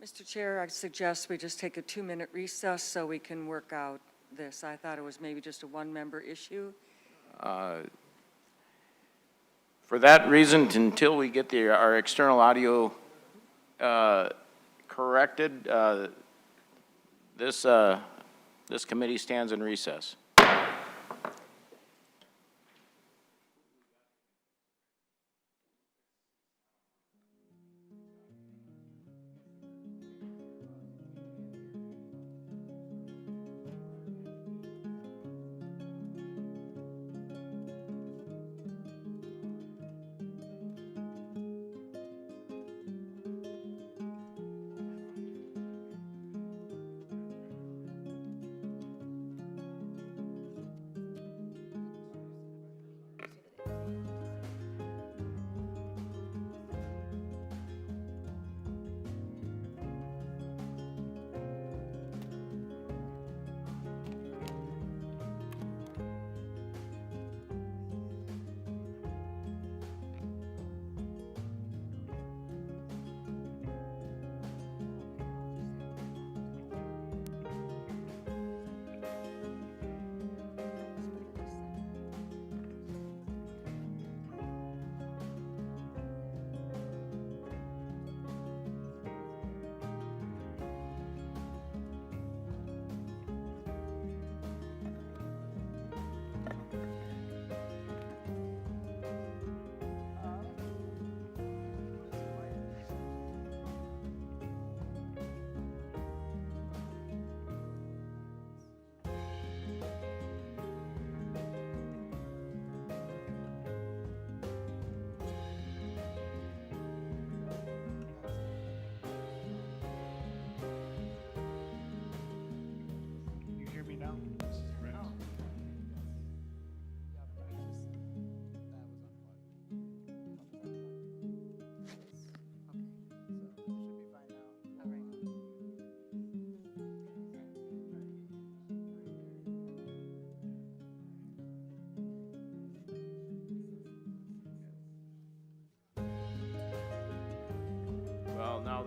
Mr. Chair, I suggest we just take a 2-minute recess so we can work out this. I thought it was maybe just a one-member issue. For that reason, until we get our external audio corrected, this committee stands in recess.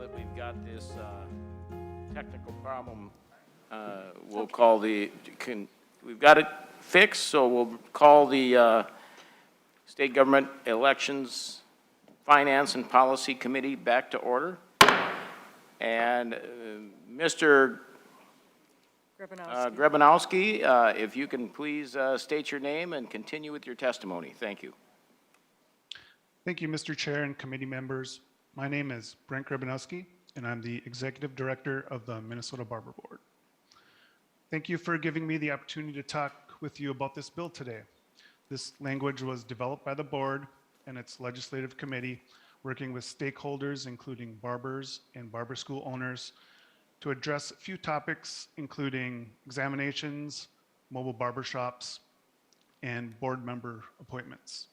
that we've got this technical problem, we'll call we've got it fixed, so we'll call the State Government Elections Finance and Policy Committee back to order. And Mr. Grabanowski. Grabanowski, if you can please state your name and continue with your testimony. Thank you. Thank you, Mr. Chair and committee members. My name is Brent Grabanowski, and I'm the Executive Director of the Minnesota Barber Board. Thank you for giving me the opportunity to talk with you about this bill today. This language was developed by the board and its legislative committee, working with stakeholders, including barbers and barber school owners, to address a few topics, including examinations, mobile barbershops, and board member appointments.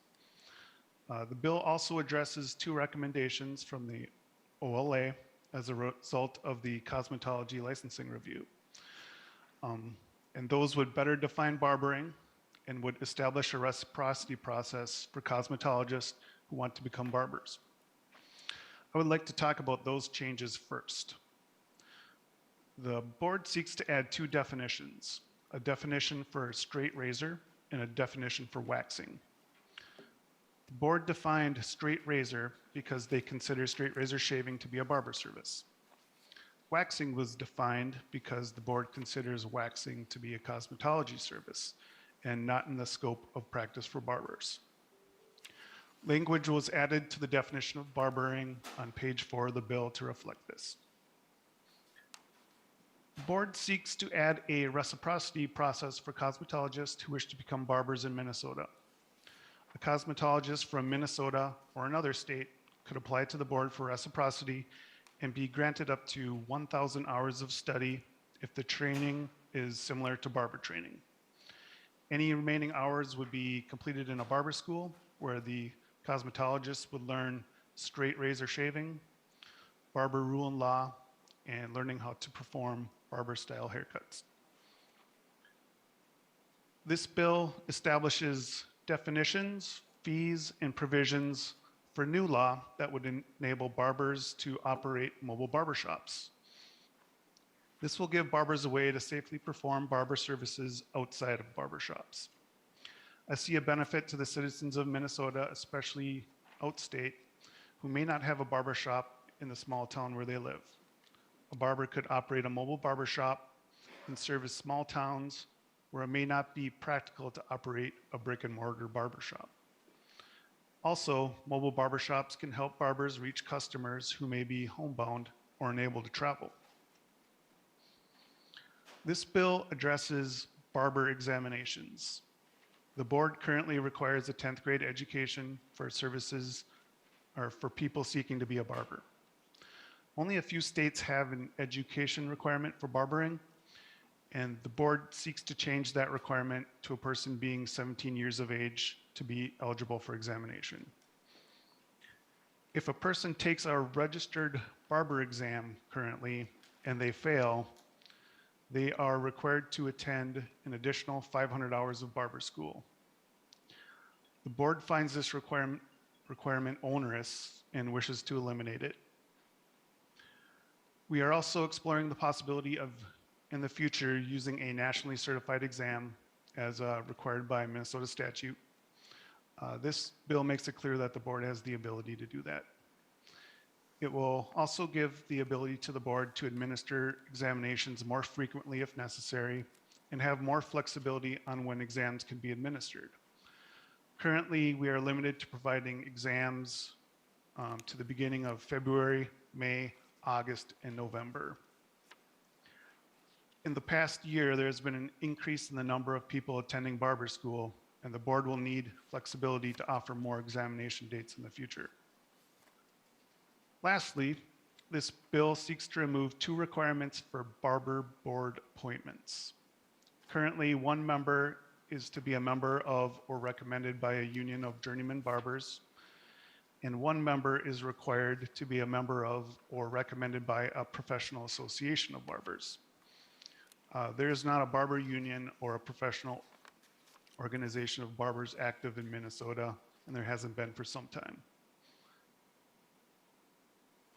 The bill also addresses two recommendations from the OLA as a result of the cosmetology licensing review. And those would better define barbering and would establish a reciprocity process for cosmetologists who want to become barbers. I would like to talk about those changes first. The board seeks to add two definitions, a definition for straight razor and a definition for waxing. The board defined straight razor because they consider straight razor shaving to be a barber service. Waxing was defined because the board considers waxing to be a cosmetology service and not in the scope of practice for barbers. Language was added to the definition of barbering on page 4 of the bill to reflect this. The board seeks to add a reciprocity process for cosmetologists who wish to become barbers in Minnesota. A cosmetologist from Minnesota or another state could apply to the board for reciprocity and be granted up to 1,000 hours of study if the training is similar to barber training. Any remaining hours would be completed in a barber school where the cosmetologist would learn straight razor shaving, barber rule and law, and learning how to perform barber style haircuts. This bill establishes definitions, fees, and provisions for new law that would enable barbers to operate mobile barbershops. This will give barbers a way to safely perform barber services outside of barbershops. I see a benefit to the citizens of Minnesota, especially outstate, who may not have a barbershop in the small town where they live. A barber could operate a mobile barbershop and service small towns where it may not be practical to operate a brick and mortar barbershop. Also, mobile barbershops can help barbers reach customers who may be homebound or unable to travel. This bill addresses barber examinations. The board currently requires a 10th grade education for services or for people seeking to be a barber. Only a few states have an education requirement for barbering, and the board seeks to change that requirement to a person being 17 years of age to be eligible for examination. If a person takes a registered barber exam currently and they fail, they are required to attend an additional 500 hours of barber school. The board finds this requirement onerous and wishes to eliminate it. We are also exploring the possibility of, in the future, using a nationally certified exam as required by Minnesota statute. This bill makes it clear that the board has the ability to do that. It will also give the ability to the board to administer examinations more frequently if necessary and have more flexibility on when exams can be administered. Currently, we are limited to providing exams to the beginning of February, May, August, and November. In the past year, there's been an increase in the number of people attending barber school, and the board will need flexibility to offer more examination dates in the future. Lastly, this bill seeks to remove two requirements for barber board appointments. Currently, one member is to be a member of or recommended by a union of journeyman barbers, and one member is required to be a member of or recommended by a professional association of barbers. There is not a barber union or a professional organization of barbers active in Minnesota, and there hasn't been for some time.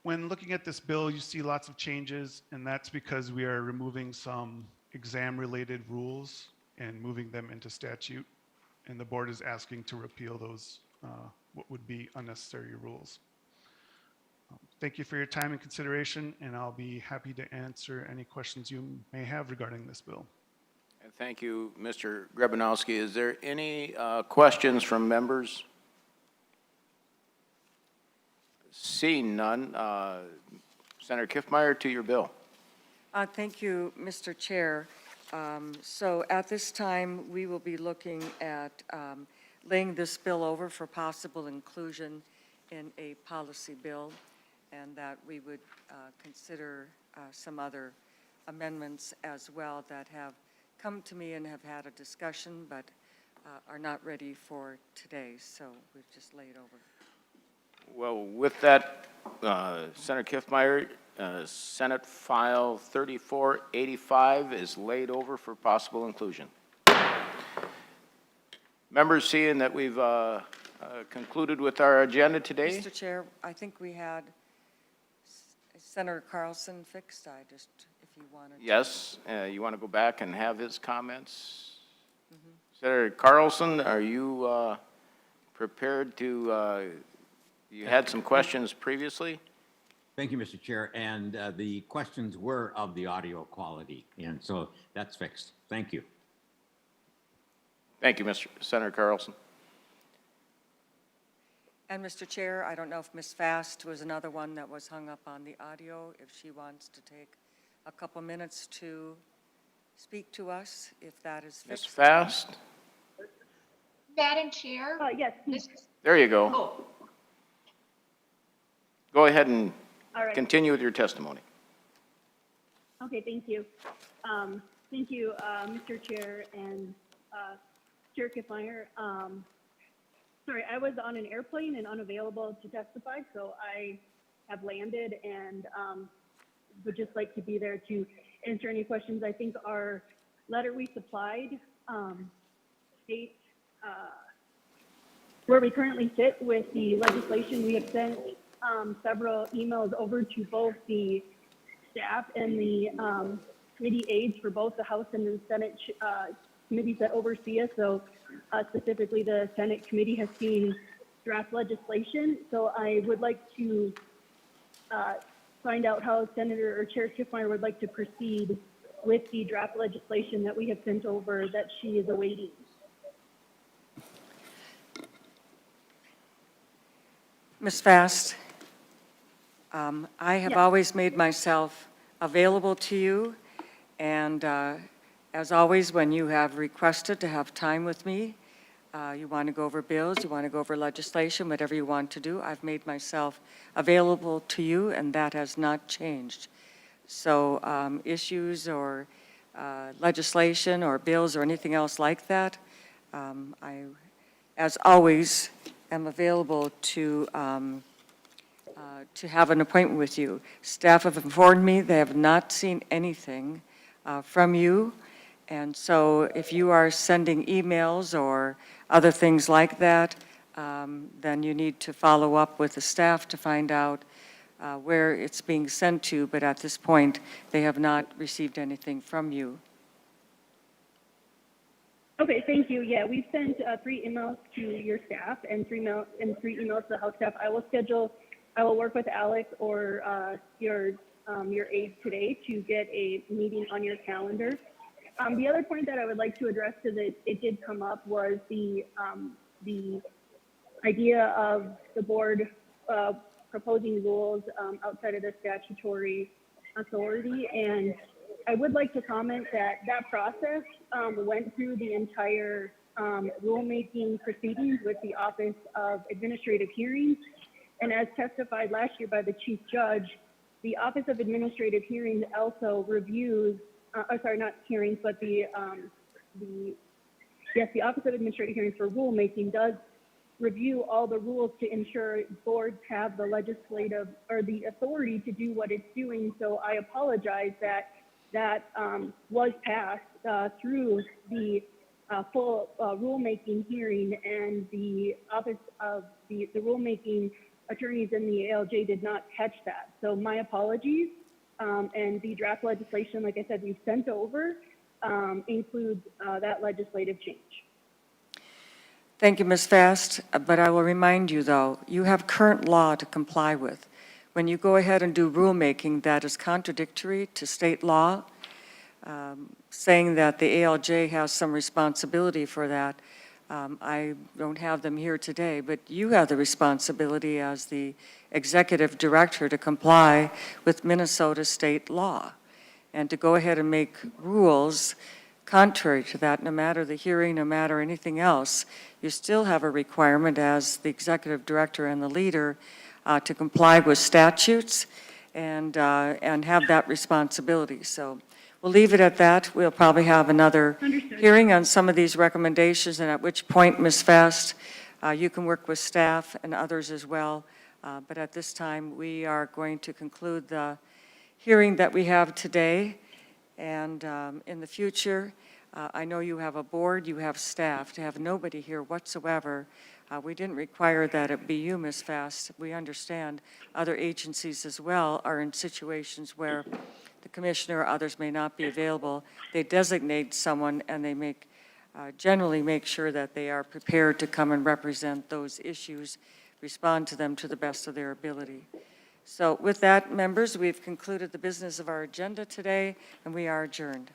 When looking at this bill, you see lots of changes, and that's because we are removing some exam-related rules and moving them into statute, and the board is asking to repeal those, what would be unnecessary rules. Thank you for your time and consideration, and I'll be happy to answer any questions you may have regarding this bill. And thank you, Mr. Grabanowski. Is there any questions from members? Seeing none, Senator Kiffmeyer, to your bill. Thank you, Mr. Chair. So at this time, we will be looking at laying this bill over for possible inclusion in a policy bill, and that we would consider some other amendments as well that have come to me and have had a discussion, but are not ready for today, so we've just laid over. Well, with that, Senator Kiffmeyer, Senate File 3485 is laid over for possible inclusion. Members, seeing that we've concluded with our agenda today. Mr. Chair, I think we had Senator Carlson fixed. I just, if you wanted to. Yes, you want to go back and have his comments? Senator Carlson, are you prepared to, you had some questions previously? Thank you, Mr. Chair. And the questions were of the audio quality, and so that's fixed. Thank you. Thank you, Senator Carlson. And Mr. Chair, I don't know if Ms. Fast was another one that was hung up on the audio, if she wants to take a couple minutes to speak to us, if that is Ms. fixed. Fast? Madam Chair? Yes. There you go. Oh, Go ahead and All right. continue with your testimony. Okay, thank you. Thank you, Mr. Chair and Chair Kiffmeyer. Sorry, I was on an airplane and unavailable to testify, so I have landed and would just like to be there to answer any questions. I think our letter we supplied states where we currently sit with the legislation. We have sent several emails over to both the staff and the committee aides for both the House and the Senate committees that oversee us. So specifically, the Senate committee has seen draft legislation. So I would like to find out how Senator or Chair Kiffmeyer would like to proceed with the draft legislation that we have sent over that she is awaiting. Ms. Fast, I have Yes. always made myself available to you, and as always, when you have requested to have time with me, you want to go over bills, you want to go over legislation, whatever you want to do, I've made myself available to you, and that has not changed. So issues or legislation or bills or anything else like that, I, as always, am available to have an appointment with you. Staff have informed me they have not seen anything from you, and so if you are sending emails or other things like that, then you need to follow up with the staff to find out where it's being sent to, but at this point, they have not received anything from you. Okay, thank you. Yeah, we've sent 3 emails to your staff and 3 emails to the House staff. I will work with Alex or your aide today to get a meeting on your calendar. The other point that I would like to address, because it did come up, was the idea of the board proposing rules outside of the statutory authority. And I would like to comment that that process went through the entire rulemaking proceedings with the Office of Administrative Hearings. And as testified last year by the Chief Judge, the Office of Administrative Hearings also reviews, not hearings, but the Office of Administrative Hearings for rulemaking does review all the rules to ensure boards have the legislative or the authority to do what it's doing. So I apologize that was passed through the full rulemaking hearing, and the Office of the rulemaking attorneys in the ALJ did not catch that. So my apologies. And the draft legislation, like I said, we've sent over, includes that legislative change. Thank you, Ms. Fast, but I will remind you, though, you have current law to comply with. When you go ahead and do rulemaking that is contradictory to state law, saying that the ALJ has some responsibility for that, I don't have them here today, but you have the responsibility as the executive director to comply with Minnesota state law and to go ahead and make rules contrary to that, no matter the hearing, no matter anything else. You still have a requirement as the executive director and the leader to comply with statutes and have that responsibility. So we'll leave it at that. We'll probably have another Understood. hearing on some of these recommendations, and at which point, Ms. Fast, you can work with staff and others as well. But at this time, we are going to conclude the hearing that we have today. And in the future, I know you have a board, you have staff. To have nobody here whatsoever, we didn't require that it be you, Ms. Fast. We understand other agencies as well are in situations where the commissioner or others may not be available. They designate someone, and they generally make sure that they are prepared to come and represent those issues, respond to them to the best of their ability. So with that, members, we've concluded the business of our agenda today, and we are adjourned.